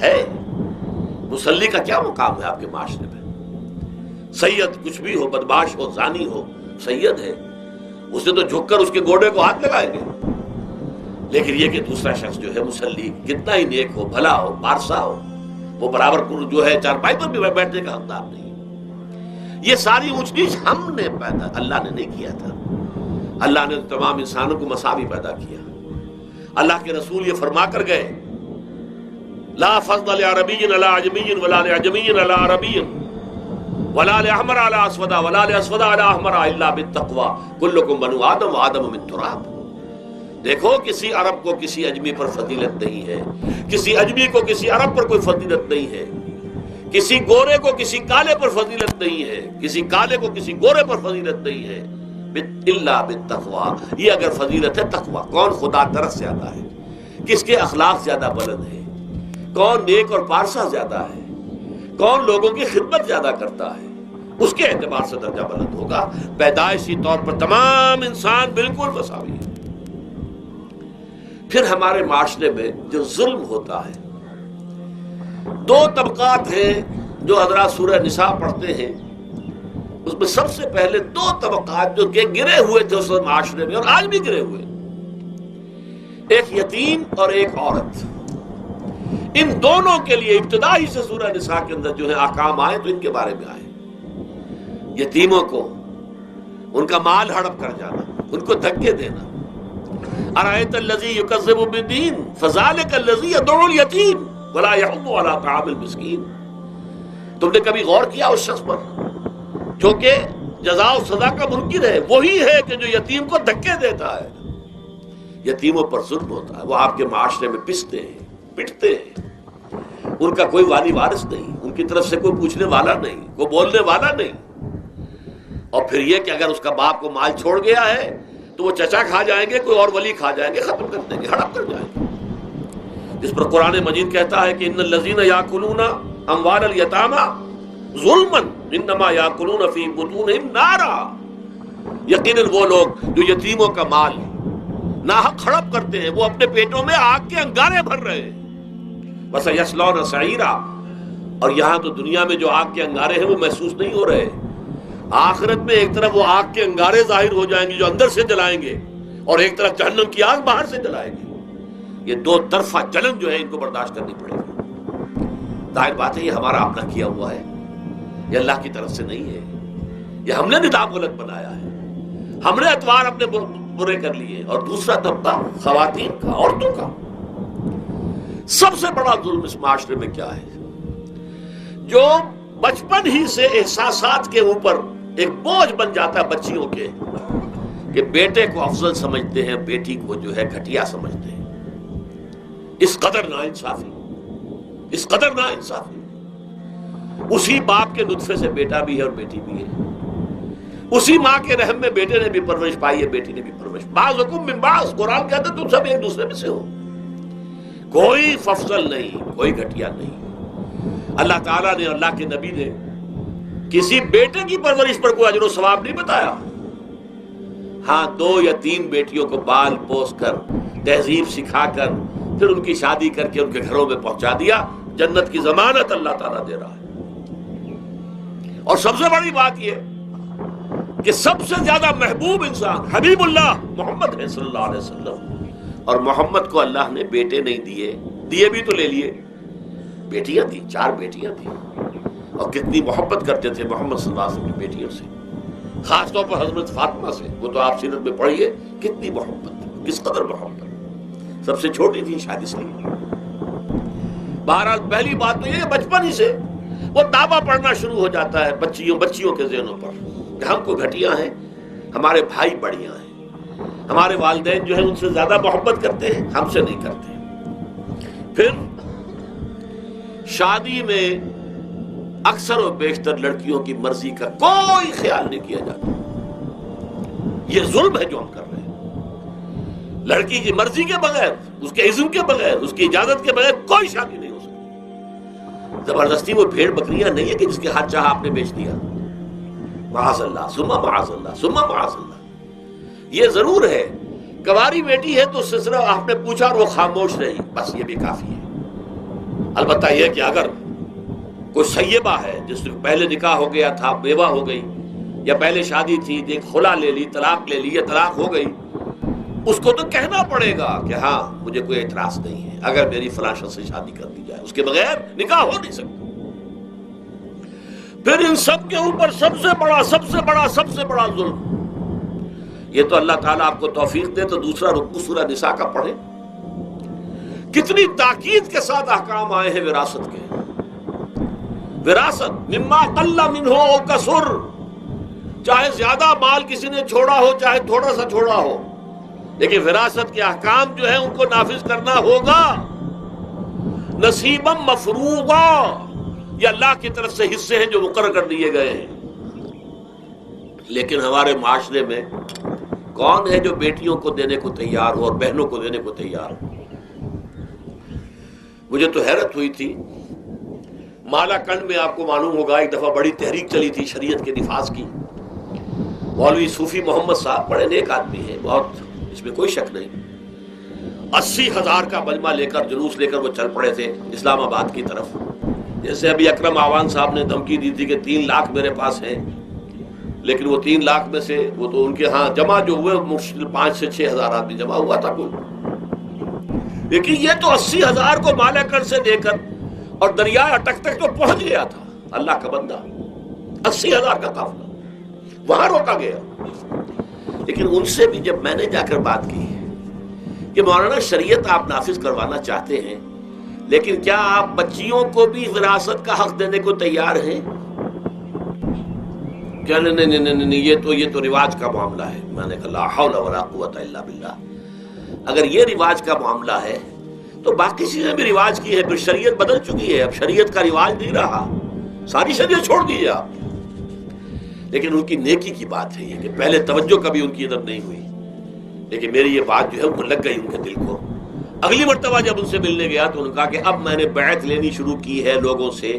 ہے۔ مسلی کا کیا مقام ہے آپ کے معاشرے میں؟ سید کچھ بھی ہو، بدمعاش ہو، زانی ہو، سید ہے، اسے تو جھک کر اس کے گوڑے کو ہاتھ لگائیں گے، لیکن یہ کہ دوسرا شخص جو ہے مسلی کتنا ہی نیک ہو، بھلا ہو، پارسا ہو، وہ برابر جو ہے چارپائی پر بھی بیٹھنے کا حقدار نہیں۔ یہ ساری اونچ نیچ ہم نے پیدا، اللہ نے نہیں کیا تھا۔ اللہ نے تمام انسانوں کو مساوی پیدا کیا۔ اللہ کے رسول یہ فرما کر گئے، لا فضل لعربی علی عجمی ولا لعجمی علی عربی ولا لأحمر علی اسود ولا لأسود علی احمر الا بالتقوی کلکم بنو آدم وآدم من تراب۔ دیکھو، کسی عرب کو کسی اجمی پر فضیلت نہیں ہے، کسی اجمی کو کسی عرب پر کوئی فضیلت نہیں ہے، کسی گورے کو کسی کالے پر فضیلت نہیں ہے، کسی کالے کو کسی گورے پر فضیلت نہیں ہے، الا بالتقوی۔ یہ اگر فضیلت ہے تقوی، کون خدا ترس زیادہ ہے، کس کے اخلاق زیادہ بلند ہے، کون نیک اور پارسا زیادہ ہے، کون لوگوں کی خدمت زیادہ کرتا ہے، اس کے اعتبار سے درجہ بلند ہوگا۔ پیدائشی طور پر تمام انسان بالکل مساوی ہے۔ پھر ہمارے معاشرے میں جو ظلم ہوتا ہے، 2 طبقات ہیں جو حضرات سورہ نساء پڑھتے ہیں، اس میں سب سے پہلے 2 طبقات جو کہ گرے ہوئے تھے اس معاشرے میں اور آج بھی گرے ہوئے، ایک یتیم اور ایک عورت، ان دونوں کے لیے ابتدائی سے سورہ نساء کے اندر جو ہے احکام آئے تو ان کے بارے میں آئے۔ یتیموں کو ان کا مال ہڑپ کر جانا، ان کو دھکے دینا۔ ارأیت الذی یکذب بالدین فذلک الذی یدعو الیتیم ولا یحض علی طعام المسکین۔ تم نے کبھی غور کیا اس شخص پر جو کہ جزا و سزا کا منکر ہے؟ وہی ہے کہ جو یتیم کو دھکے دیتا ہے، یتیموں پر ظلم ہوتا ہے، وہ آپ کے معاشرے میں پستے ہیں، پٹتے ہیں، ان کا کوئی والی وارث نہیں، ان کی طرف سے کوئی پوچھنے والا نہیں، کوئی بولنے والا نہیں۔ اور پھر یہ کہ اگر اس کا باپ کو مال چھوڑ گیا ہے تو وہ چچا کھا جائیں گے، کوئی اور ولی کھا جائیں گے، ختم کر دیں گے، ہڑپ کر جائیں گے۔ جس پر قرآن مجید کہتا ہے کہ ان الذین یاکلون اموال الیتامی ظلما انما یاکلون فی بطونہم نارا، یقیناً وہ لوگ جو یتیموں کا مال ناحق ہڑپ کرتے ہیں وہ اپنے پیٹوں میں آگ کے انگارے بھر رہے ہیں۔ وَسَيَصْلَوْنَ سَعِيرًا، اور یہاں تو دنیا میں جو آگ کے انگارے ہیں وہ محسوس نہیں ہو رہے، آخرت میں ایک طرف وہ آگ کے انگارے ظاہر ہو جائیں گے جو اندر سے جلائیں گے، اور ایک طرف جہنم کی آگ باہر سے جلائیں گے۔ یہ دو طرفہ جلن جو ہے ان کو برداشت کرنی پڑے گی۔ ظاہر بات ہے یہ ہمارا اپنا کیا ہوا ہے، یہ اللہ کی طرف سے نہیں ہے، یہ ہم نے نظام غلط بنایا ہے، ہم نے اتوار اپنے برے کر لیے۔ اور دوسرا طبقہ خواتین کا، عورتوں کا، سب سے بڑا ظلم اس معاشرے میں کیا ہے؟ جو بچپن ہی سے احساسات کے اوپر ایک بوجھ بن جاتا ہے بچیوں کے، کہ بیٹے کو افضل سمجھتے ہیں، بیٹی کو جو ہے گھٹیا سمجھتے ہیں۔ اس قدر ناانصافی، اس قدر ناانصافی۔ اسی باپ کے نطفے سے بیٹا بھی ہے اور بیٹی بھی ہے، اسی ماں کے رحم میں بیٹے نے بھی پرورش پائی ہے، بیٹی نے بھی پرورش۔ بعضکم من بعض، قرآن کہتا ہے تم سب ایک دوسرے میں سے ہو، کوئی فضل نہیں، کوئی گھٹیا نہیں۔ اللہ تعالیٰ نے، اللہ کے نبی نے کسی بیٹے کی پرورش پر کوئی اجر و ثواب نہیں بتایا۔ ہاں، 2 یا 3 بیٹیوں کو بال پوس کر، تہذیب سکھا کر، پھر ان کی شادی کر کے ان کے گھروں میں پہنچا دیا، جنت کی ضمانت اللہ تعالیٰ دے رہا ہے۔ اور سب سے بڑی بات یہ کہ سب سے زیادہ محبوب انسان حبیب اللہ محمد ہے صلی اللہ علیہ وسلم، اور محمد کو اللہ نے بیٹے نہیں دیے، دیے بھی تو لے لیے، بیٹیاں دی، 4 بیٹیاں دی، اور کتنی محبت کرتے تھے محمد صلی اللہ علیہ وسلم کی بیٹیوں سے، خاص طور پر حضرت فاطمہ سے، وہ تو آپ سیرت میں پڑھیے کتنی محبت، کس قدر محبت، سب سے چھوٹی تھی شاید اس لیے۔ بہرحال پہلی بات تو یہ کہ بچپن ہی سے وہ دعویٰ پڑھنا شروع ہو جاتا ہے بچیوں کے ذہنوں پر کہ ہم کو گھٹیاں ہیں، ہمارے بھائی بڑیاں ہیں، ہمارے والدین جو ہیں ان سے زیادہ محبت کرتے ہیں، ہم سے نہیں کرتے۔ پھر شادی میں اکثر و بیشتر لڑکیوں کی مرضی کا کوئی خیال نہیں کیا جاتا۔ یہ ظلم ہے جو ہم کر رہے ہیں۔ لڑکی کی مرضی کے بغیر، اس کے اذن کے بغیر، اس کی اجازت کے بغیر کوئی شادی نہیں ہو سکتی۔ زبردستی وہ بھیڑ بکریاں نہیں ہے کہ جس کے ہاتھ چاہا آپ نے بیچ دیا، معاذ اللہ ثم معاذ اللہ ثم معاذ اللہ۔ یہ ضرور ہے کنواری بیٹی ہے تو اس سے صرف آپ نے پوچھا اور وہ خاموش رہی، بس یہ بھی کافی ہے۔ البتہ یہ کہ اگر کوئی سیبہ ہے جس سے پہلے نکاح ہو گیا تھا، بیوہ ہو گئی، یا پہلے شادی تھی، ایک خلا لے لی، طلاق لے لی یا طلاق ہو گئی، اس کو تو کہنا پڑے گا کہ ہاں مجھے کوئی اعتراض نہیں ہے اگر میری فلاں شخص سے شادی کر دی جائے، اس کے بغیر نکاح ہو نہیں سکتا۔ پھر ان سب کے اوپر سب سے بڑا ظلم، یہ تو اللہ تعالیٰ آپ کو توفیق دے تو دوسرا رکوع سورہ نساء کا پڑھیں، کتنی تاکید کے ساتھ احکام آئے ہیں وراثت کے۔ وراثت مما قل منہ او کثر، چاہے زیادہ مال کسی نے چھوڑا ہو چاہے تھوڑا سا چھوڑا ہو، لیکن وراثت کے احکام جو ہیں ان کو نافذ کرنا ہوگا۔ نصیبا مفروضا، یہ اللہ کی طرف سے حصے ہیں جو مقرر کر دیے گئے ہیں۔ لیکن ہمارے معاشرے میں کون ہے جو بیٹیوں کو دینے کو تیار ہو اور بہنوں کو دینے کو تیار ہو؟ مجھے تو حیرت ہوئی تھی، مالا کنڈ میں آپ کو معلوم ہوگا ایک دفعہ بڑی تحریک چلی تھی شریعت کے نفاذ کی۔ مولوی صوفی محمد صاحب بڑے نیک آدمی ہیں، بہت، اس میں کوئی شک نہیں، 80,000 کا مجمع لے کر، جلوس لے کر وہ چل پڑے تھے اسلام آباد کی طرف۔ جیسے ابھی اکرم آوان صاحب نے دھمکی دی تھی کہ 3 لاکھ میرے پاس ہیں، لیکن وہ 3 لاکھ میں سے وہ تو ان کے ہاں جمع جو ہوئے مشکل 5 سے 6 ہزار آدمی جمع ہوا تھا کل۔ لیکن یہ تو 80,000 کو مالکن سے دے کر اور دریائے اٹک تک تو پہنچ گیا تھا اللہ کا بندہ، 80,000 کا قافلہ وہاں روکا گیا۔ لیکن ان سے بھی جب میں نے جا کر بات کی کہ مولانا شریعت آپ نافذ کروانا چاہتے ہیں، لیکن کیا آپ بچیوں کو بھی وراثت کا حق دینے کو تیار ہیں؟ کیا نہیں، یہ تو رواج کا معاملہ ہے۔ میں نے کہا لا حول ولا قوت الا باللہ، اگر یہ رواج کا معاملہ ہے تو باقی چیزیں بھی رواج کی ہے، پھر شریعت بدل چکی ہے، اب شریعت کا رواج نہیں رہا، ساری شریعت چھوڑ دیجیے آپ۔ لیکن ان کی نیکی کی بات ہے یہ کہ پہلے توجہ کبھی ان کی ادھر نہیں ہوئی، لیکن میری یہ بات جو ہے وہ لگ گئی ان کے دل کو۔ اگلی مرتبہ جب ان سے ملنے گیا تو انہوں نے کہا کہ اب میں نے بیعت لینی شروع کی ہے لوگوں سے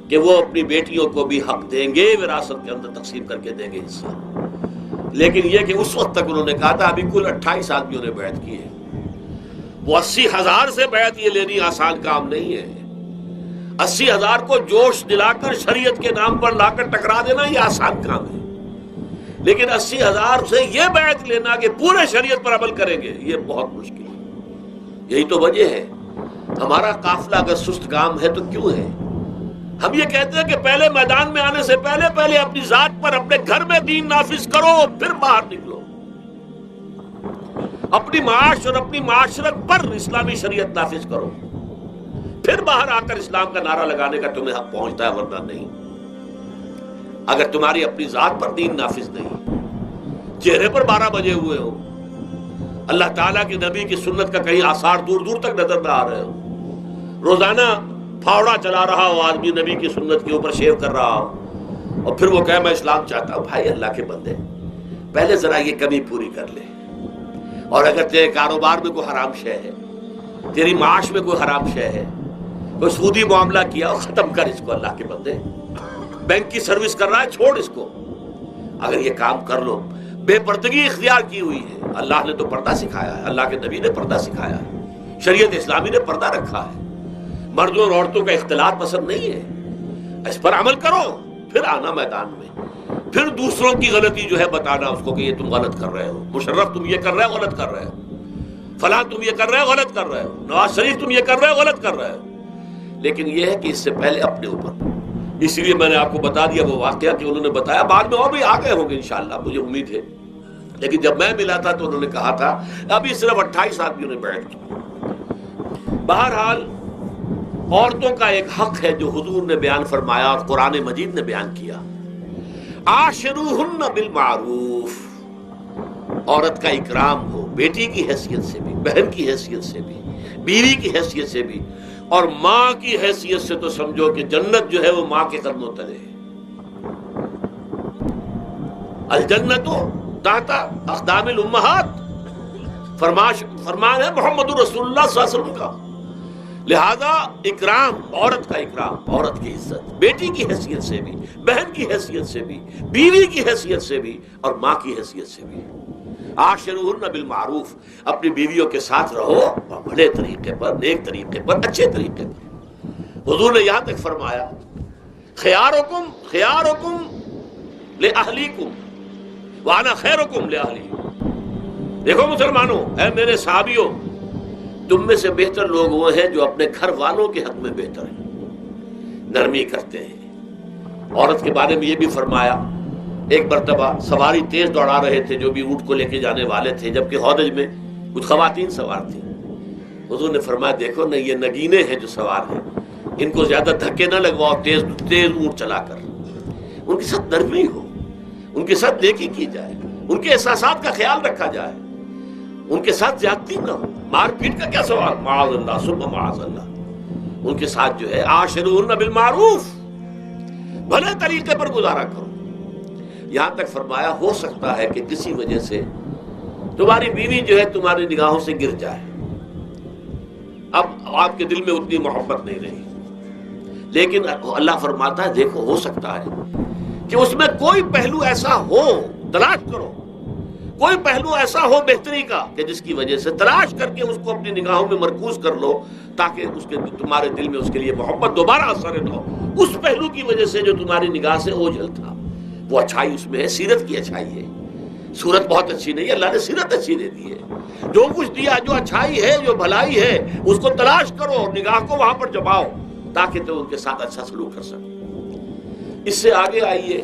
کہ وہ اپنی بیٹیوں کو بھی حق دیں گے، وراثت کے اندر تقسیم کر کے دیں گے حصہ۔ لیکن یہ کہ اس وقت تک انہوں نے کہا تھا ابھی کل 28 آدمیوں نے بیعت کی ہے، وہ 80,000 سے بیعت یہ لینی آسان کام نہیں ہے۔ 80,000 کو جوش دلا کر شریعت کے نام پر لا کر ٹکرا دینا یہ آسان کام ہے، لیکن 80,000 سے یہ بیعت لینا کہ پورے شریعت پر عمل کریں گے یہ بہت مشکل ہے۔ یہی تو وجہ ہے ہمارا قافلہ اگر سست کام ہے تو کیوں ہے؟ ہم یہ کہتے ہیں کہ پہلے میدان میں آنے سے پہلے اپنی ذات پر اپنے گھر میں دین نافذ کرو، پھر باہر نکلو، اپنی معاش اور اپنی معاشرت پر اسلامی شریعت نافذ کرو، پھر باہر آ کر اسلام کا نعرہ لگانے کا تمہیں حق پہنچتا ہے، ورنہ نہیں۔ اگر تمہاری اپنی ذات پر دین نافذ نہیں، چہرے پر 12 بجے ہوئے ہو، اللہ تعالیٰ کے نبی کی سنت کا کہیں آثار دور دور تک نظر نہ آ رہے ہو، روزانہ پھاوڑا چلا رہا ہو آدمی نبی کی سنت کے اوپر شیو کر رہا ہو، اور پھر وہ کہے میں اسلام چاہتا ہوں۔ بھائی اللہ کے بندے، پہلے ذرا یہ کمی پوری کر لے، اور اگر تیرے کاروبار میں کوئی حرام شے ہے، تیری معاش میں کوئی حرام شے ہے، کوئی سودی معاملہ کیا ہو، ختم کر اس کو اللہ کے بندے۔ بینک کی سروس کر رہا ہے، چھوڑ اس کو۔ اگر یہ کام کر لو، بے پردگی اختیار کی ہوئی ہے، اللہ نے تو پردہ سکھایا ہے، اللہ کے نبی نے پردہ سکھایا ہے، شریعت اسلامی نے پردہ رکھا ہے، مردوں اور عورتوں کا اختلاط پسند نہیں ہے، اس پر عمل کرو، پھر آنا میدان میں، پھر دوسروں کی غلطی جو ہے بتانا اس کو کہ یہ تم غلط کر رہے ہو، مشرف تم یہ کر رہے ہو، غلط کر رہے ہو، فلاں تم یہ کر رہے ہو، غلط کر رہے ہو، نواز شریف تم یہ کر رہے ہو، غلط کر رہے ہو۔ لیکن یہ ہے کہ اس سے پہلے اپنے اوپر، اسی لیے میں نے آپ کو بتا دیا وہ واقعہ کہ انہوں نے بتایا، بعد میں اور بھی آ گئے ہوں گے انشاءاللہ، مجھے امید ہے، لیکن جب میں ملا تھا تو انہوں نے کہا تھا ابھی صرف 28 آدمیوں نے بیعت کی۔ بہرحال عورتوں کا ایک حق ہے جو حضور نے بیان فرمایا اور قرآن مجید نے بیان کیا، عاشروہن بالمعروف، عورت کا اکرام ہو، بیٹی کی حیثیت سے بھی، بہن کی حیثیت سے بھی، بیوی کی حیثیت سے بھی، اور ماں کی حیثیت سے تو سمجھو کہ جنت جو ہے وہ ماں کے قدموں تلے ہے۔ الجنت تحت اقدام الامہات، فرمان ہے محمد رسول اللہ صلی اللہ علیہ وسلم کا۔ لہذا اکرام، عورت کا اکرام، عورت کی عزت، بیٹی کی حیثیت سے بھی، بہن کی حیثیت سے بھی، بیوی کی حیثیت سے بھی، اور ماں کی حیثیت سے بھی۔ عاشروہن بالمعروف، اپنی بیویوں کے ساتھ رہو بڑے طریقے پر، نیک طریقے پر، اچھے طریقے پر۔ حضور نے یہاں تک فرمایا خیارکم لأہلیکم وانا خیرکم لأہلی۔ دیکھو مسلمانوں، اے میرے صحابیوں، تم میں سے بہتر لوگ وہ ہیں جو اپنے گھر والوں کے حق میں بہتر ہیں، نرمی کرتے ہیں۔ عورت کے بارے میں یہ بھی فرمایا، ایک مرتبہ سواری تیز دوڑا رہے تھے جو بھی اونٹ کو لے کے جانے والے تھے، جبکہ ہودج میں کچھ خواتین سوار تھیں۔ حضور نے فرمایا دیکھو نہ، یہ نگینے ہیں جو سوار ہیں، ان کو زیادہ دھکے نہ لگواؤ تیز تیز اونٹ چلا کر، ان کے ساتھ نرمی ہو، ان کے ساتھ نیکی کی جائے، ان کے احساسات کا خیال رکھا جائے، ان کے ساتھ زیادتی نہ ہو، مار پیٹ کا کیا سوال، معاذ اللہ ثم معاذ اللہ۔ ان کے ساتھ جو ہے عاشروہن بالمعروف، بھلے طریقے پر گزارا کرو۔ یہاں تک فرمایا ہو سکتا ہے کہ کسی وجہ سے تمہاری بیوی جو ہے تمہاری نگاہوں سے گر جائے، اب آپ کے دل میں اتنی محبت نہیں رہی، لیکن اللہ فرماتا ہے دیکھو ہو سکتا ہے کہ اس میں کوئی پہلو ایسا ہو، تلاش کرو، کوئی پہلو ایسا ہو بہتری کا کہ جس کی وجہ سے تلاش کر کے اس کو اپنی نگاہوں میں مرکوز کر لو، تاکہ اس کے تمہارے دل میں اس کے لیے محبت دوبارہ اثر نہ ہو۔ اس پہلو کی وجہ سے جو تمہاری نگاہ سے اوجھل تھا، وہ اچھائی اس میں ہے، سیرت کی اچھائی ہے، صورت بہت اچھی نہیں ہے، اللہ نے سیرت اچھی دے دی ہے۔ جو کچھ دیا، جو اچھائی ہے، جو بھلائی ہے، اس کو تلاش کرو اور نگاہ کو وہاں پر جماؤ تاکہ تم ان کے ساتھ اچھا سلوک کر سکو۔ اس سے آگے آئیے،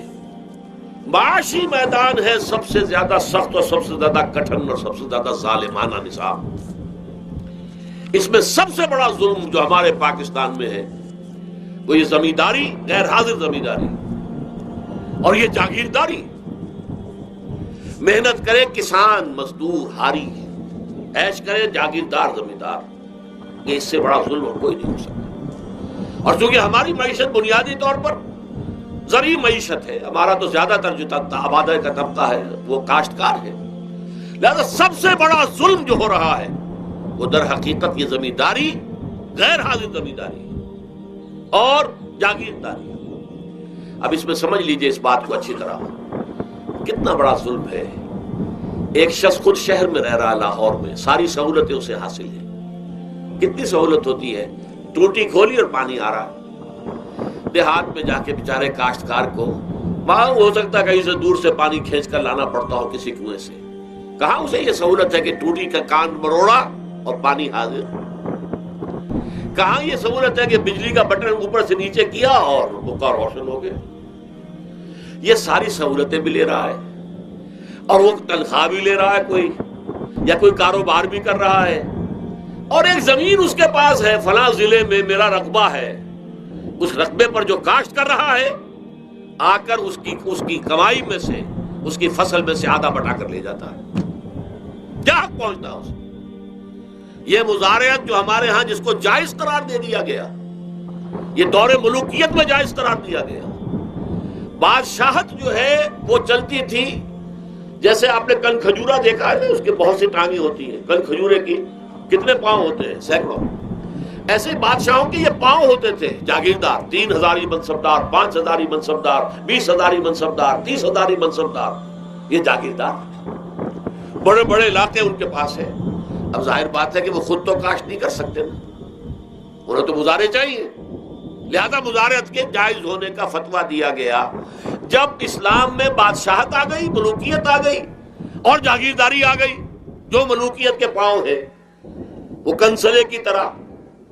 معاشی میدان ہے سب سے زیادہ سخت اور سب سے زیادہ کٹھن اور سب سے زیادہ ظالمانہ نظام۔ اس میں سب سے بڑا ظلم جو ہمارے پاکستان میں ہے وہ یہ زمینداری، غیر حاضر زمینداری اور یہ جاگیرداری۔ محنت کرے کسان مزدور ہاری، عیش کرے جاگیردار زمیندار، یہ اس سے بڑا ظلم اور کوئی نہیں ہو سکتا۔ اور چونکہ ہماری معیشت بنیادی طور پر زرعی معیشت ہے، ہمارا تو زیادہ تر جو آبادی کا طبقہ ہے وہ کاشتکار ہے، لہذا سب سے بڑا ظلم جو ہو رہا ہے وہ در حقیقت یہ زمینداری، غیر حاضر زمینداری اور جاگیرداری۔ اب اس میں سمجھ لیجئے اس بات کو اچھی طرح، کتنا بڑا ظلم ہے۔ ایک شخص خود شہر میں رہ رہا ہے، لاہور میں، ساری سہولتیں اسے حاصل ہیں۔ کتنی سہولت ہوتی ہے، ٹوٹی کھولی اور پانی آ رہا ہے۔ دیہات میں جا کے بیچارے کاشتکار کو وہاں ہو سکتا ہے کہیں سے دور سے پانی کھینچ کر لانا پڑتا ہو کسی کنویں سے، کہاں اسے یہ سہولت ہے کہ ٹوٹی کا کان مروڑا اور پانی حاضر؟ کہاں یہ سہولت ہے کہ بجلی کا بٹن اوپر سے نیچے کیا اور بکا روشن ہو گیا؟ یہ ساری سہولتیں بھی لے رہا ہے اور وہ تنخواہ بھی لے رہا ہے کوئی، یا کوئی کاروبار بھی کر رہا ہے، اور ایک زمین اس کے پاس ہے، فلاں ضلع میں میرا رقبہ ہے، اس رقبے پر جو کاشت کر رہا ہے آ کر اس کی کمائی میں سے، اس کی فصل میں سے آدھا بٹا کر لے جاتا ہے۔ کیا حق پہنچتا ہے اسے؟ یہ مزارعت جو ہمارے ہاں جس کو جائز قرار دے دیا گیا، یہ دور ملوکیت میں جائز قرار دیا گیا۔ بادشاہت جو ہے وہ چلتی تھی، جیسے آپ نے کن کھجورا دیکھا ہے، اس کے بہت سی ٹانگیں ہوتی ہیں، کن کھجورے کی کتنے پاؤں ہوتے ہیں؟ سینکڑوں۔ ایسے بادشاہوں کے یہ پاؤں ہوتے تھے، جاگیردار، 3000 منصبدار، 5000 منصبدار، 20,000 منصبدار، 30,000 منصبدار، یہ جاگیردار، بڑے بڑے علاقے ان کے پاس ہیں۔ اب ظاہر بات ہے کہ وہ خود تو کاشت نہیں کر سکتے نا، انہیں تو مزارع چاہیے، لہذا مزارعت کے جائز ہونے کا فتویٰ دیا گیا۔ جب اسلام میں بادشاہت آ گئی، ملوکیت آ گئی اور جاگیرداری آ گئی، جو ملوکیت کے پاؤں ہیں وہ کنسلے کی طرح،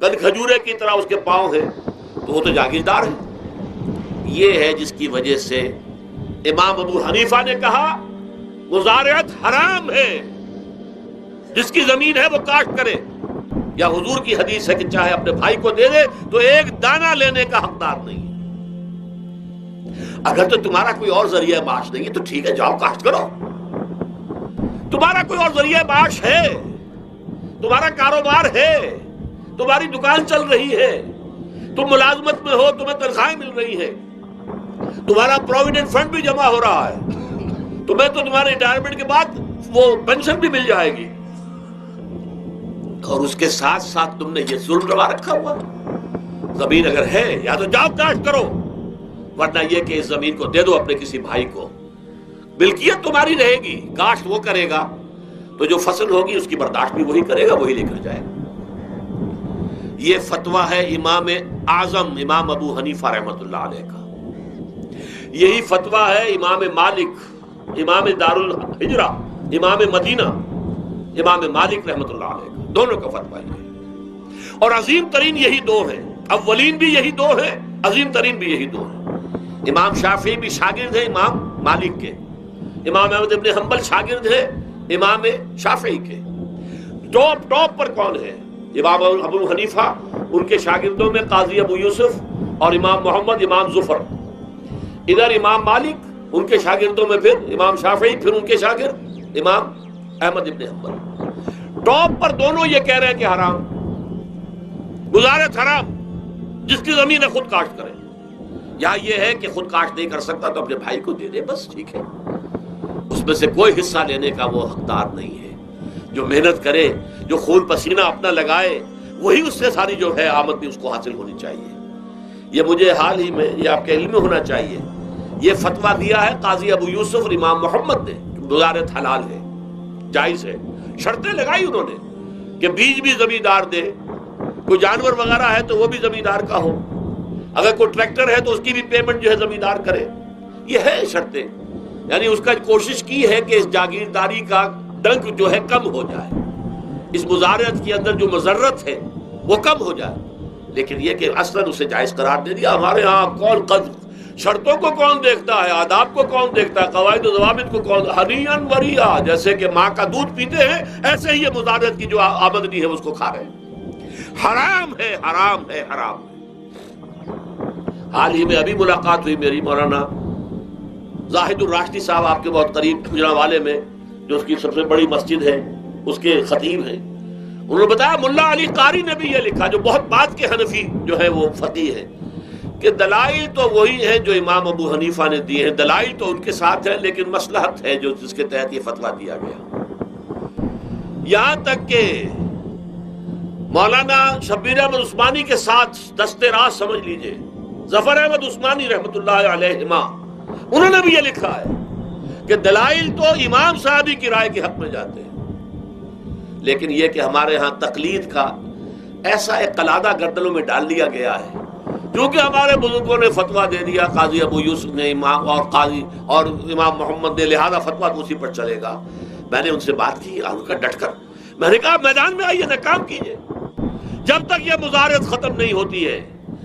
کن کھجورے کی طرح اس کے پاؤں ہیں، تو وہ تو جاگیردار ہے۔ یہ ہے جس کی وجہ سے امام ابو حنیفہ نے کہا مزارعت حرام ہے، جس کی زمین ہے وہ کاشت کرے، یا حضور کی حدیث ہے کہ چاہے اپنے بھائی کو دے دے تو ایک دانہ لینے کا حقدار نہیں ہے۔ اگر تو تمہارا کوئی اور ذریعہ معاش نہیں ہے تو ٹھیک ہے، جاؤ کاشت کرو۔ تمہارا کوئی اور ذریعہ معاش ہے، تمہارا کاروبار ہے، تمہاری دکان چل رہی ہے، تم ملازمت میں ہو، تمہیں تنخواہیں مل رہی ہیں، تمہارا پروویڈنٹ فنڈ بھی جمع ہو رہا ہے، تمہیں تو تمہارے ریٹائرمنٹ کے بعد وہ پینشن بھی مل جائے گی، اور اس کے ساتھ ساتھ تم نے یہ ظلم روا رکھا ہوا۔ زمین اگر ہے یا تو جاؤ کاشت کرو، ورنہ یہ کہ اس زمین کو دے دو اپنے کسی بھائی کو، ملکیت تمہاری رہے گی، کاشت وہ کرے گا تو جو فصل ہوگی اس کی برداشت بھی وہی کرے گا، وہی لے کر جائے گا۔ یہ فتویٰ ہے امام اعظم امام ابو حنیفہ رحمۃ اللہ علیہ کا، یہی فتویٰ ہے امام مالک، امام دار الحجرہ، امام مدینہ، امام مالک رحمۃ اللہ علیہ کا، دونوں کا فتویٰ یہ ہے۔ اور عظیم ترین یہی دو ہیں، اولین بھی یہی دو ہیں، عظیم ترین بھی یہی دو ہیں۔ امام شافعی بھی شاگرد ہیں امام مالک کے، امام احمد ابن حنبل شاگرد ہیں امام شافعی کے۔ ٹاپ پر کون ہے؟ امام ابو حنیفہ، ان کے شاگردوں میں قاضی ابو یوسف اور امام محمد، امام ظفر۔ ادھر امام مالک، ان کے شاگردوں میں پھر امام شافعی، پھر ان کے شاگرد امام احمد ابن حنبل۔ ٹاپ پر دونوں یہ کہہ رہے ہیں کہ حرام، مزارعت حرام، جس کی زمین ہے خود کاشت کرے، یا یہ ہے کہ خود کاشت نہیں کر سکتا تو اپنے بھائی کو دے دے، بس ٹھیک ہے، اس میں سے کوئی حصہ لینے کا وہ حقدار نہیں ہے۔ جو محنت کرے، جو خون پسینہ اپنا لگائے، وہی اس سے ساری جو ہے آمدنی اس کو حاصل ہونی چاہیے۔ یہ مجھے حال ہی میں، یہ آپ کے علم میں ہونا چاہیے، یہ فتویٰ دیا ہے قاضی ابو یوسف اور امام محمد نے، مزارعت حلال ہے، جائز ہے۔ شرطیں لگائی انہوں نے کہ بیج بھی زمیندار دے، کوئی جانور وغیرہ ہے تو وہ بھی زمیندار کا ہو، اگر کوئی ٹریکٹر ہے تو اس کی بھی پیمنٹ جو ہے زمیندار کرے، یہ ہے شرطیں۔ یعنی اس کا کوشش کی ہے کہ اس جاگیرداری کا ڈنک جو ہے کم ہو جائے، اس مزارعت کے اندر جو مضرت ہے وہ کم ہو جائے، لیکن یہ کہ اصلاً اسے جائز قرار دے دیا۔ ہمارے ہاں کون شرطوں کو کون دیکھتا ہے، آداب کو کون دیکھتا ہے، قواعد و ضوابط کو کون، ہنیئن مریا، جیسے کہ ماں کا دودھ پیتے ہیں ایسے ہی یہ مزارعت کی جو آمدنی ہے اس کو کھا رہے ہیں۔ حرام ہے، حرام ہے، حرام ہے۔ حال ہی میں ابھی ملاقات ہوئی میری مولانا زاہد الراشدی صاحب، آپ کے بہت قریب جنابوالے میں، جو اس کی سب سے بڑی مسجد ہے، اس کے خطیب ہیں۔ انہوں نے بتایا ملا علی قاری نے بھی یہ لکھا، جو بہت بعد کے حنفی جو ہے وہ فقیہ ہے، کہ دلائل تو وہی ہیں جو امام ابو حنیفہ نے دیے ہیں، دلائل تو ان کے ساتھ ہیں، لیکن مصلحت ہے جو جس کے تحت یہ فتویٰ دیا گیا۔ یہاں تک کہ مولانا شبیر احمد عثمانی کے ساتھ دست راست سمجھ لیجئے ظفر احمد عثمانی رحمۃ اللہ علیہما، انہوں نے بھی یہ لکھا ہے کہ دلائل تو امام صاحبی کی رائے کے حق میں جاتے ہیں، لیکن یہ کہ ہمارے ہاں تقلید کا ایسا ایک قلادہ گردنوں میں ڈال دیا گیا ہے، کیونکہ ہمارے بزرگوں نے فتویٰ دے دیا، قاضی ابو یوسف نے امام اور قاضی اور امام محمد نے، لہذا فتویٰ تو اسی پر چلے گا۔ میں نے ان سے بات کی، ان کا ڈٹ کر میں نے کہا میدان میں آئیے، نہ کام کیجیے، جب تک یہ مزارعت ختم نہیں ہوتی ہے،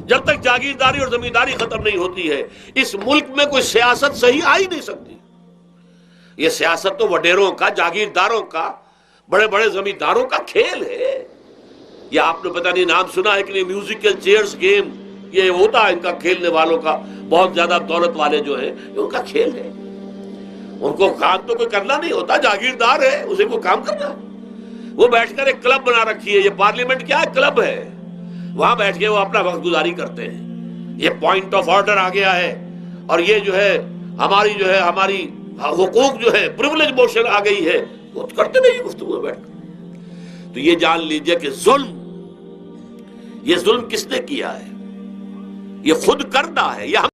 جب تک جاگیرداری اور زمینداری ختم نہیں ہوتی ہے، اس ملک میں کوئی سیاست صحیح آ ہی نہیں سکتی۔ یہ سیاست تو وڈیروں کا، جاگیرداروں کا، بڑے بڑے زمینداروں کا کھیل ہے۔ یہ آپ نے پتہ نہیں نام سنا ہے کہ نہیں، میوزیکل چیئرز گیم، یہ ہوتا ہے ان کا کھیلنے والوں کا، بہت زیادہ دولت والے جو ہیں، یہ ان کا کھیل ہے۔ ان کو کام تو کوئی کرنا نہیں ہوتا، جاگیردار ہے، اسے کوئی کام کرنا ہے۔ وہ بیٹھ کر ایک کلب بنا رکھی ہے، یہ پارلیمنٹ کیا ہے، کلب ہے، وہاں بیٹھ کے وہ اپنا وقت گزاری کرتے ہیں۔ یہ پوائنٹ آف آرڈر آ گیا ہے، اور یہ جو ہے ہماری حقوق جو ہے، پریولیج موشن آ گئی ہے، وہ کرتے نہیں گفتگو بیٹھ کر۔ تو یہ جان لیجئے کہ یہ ظلم کس نے کیا ہے؟ یہ خود کردہ ہے، یہ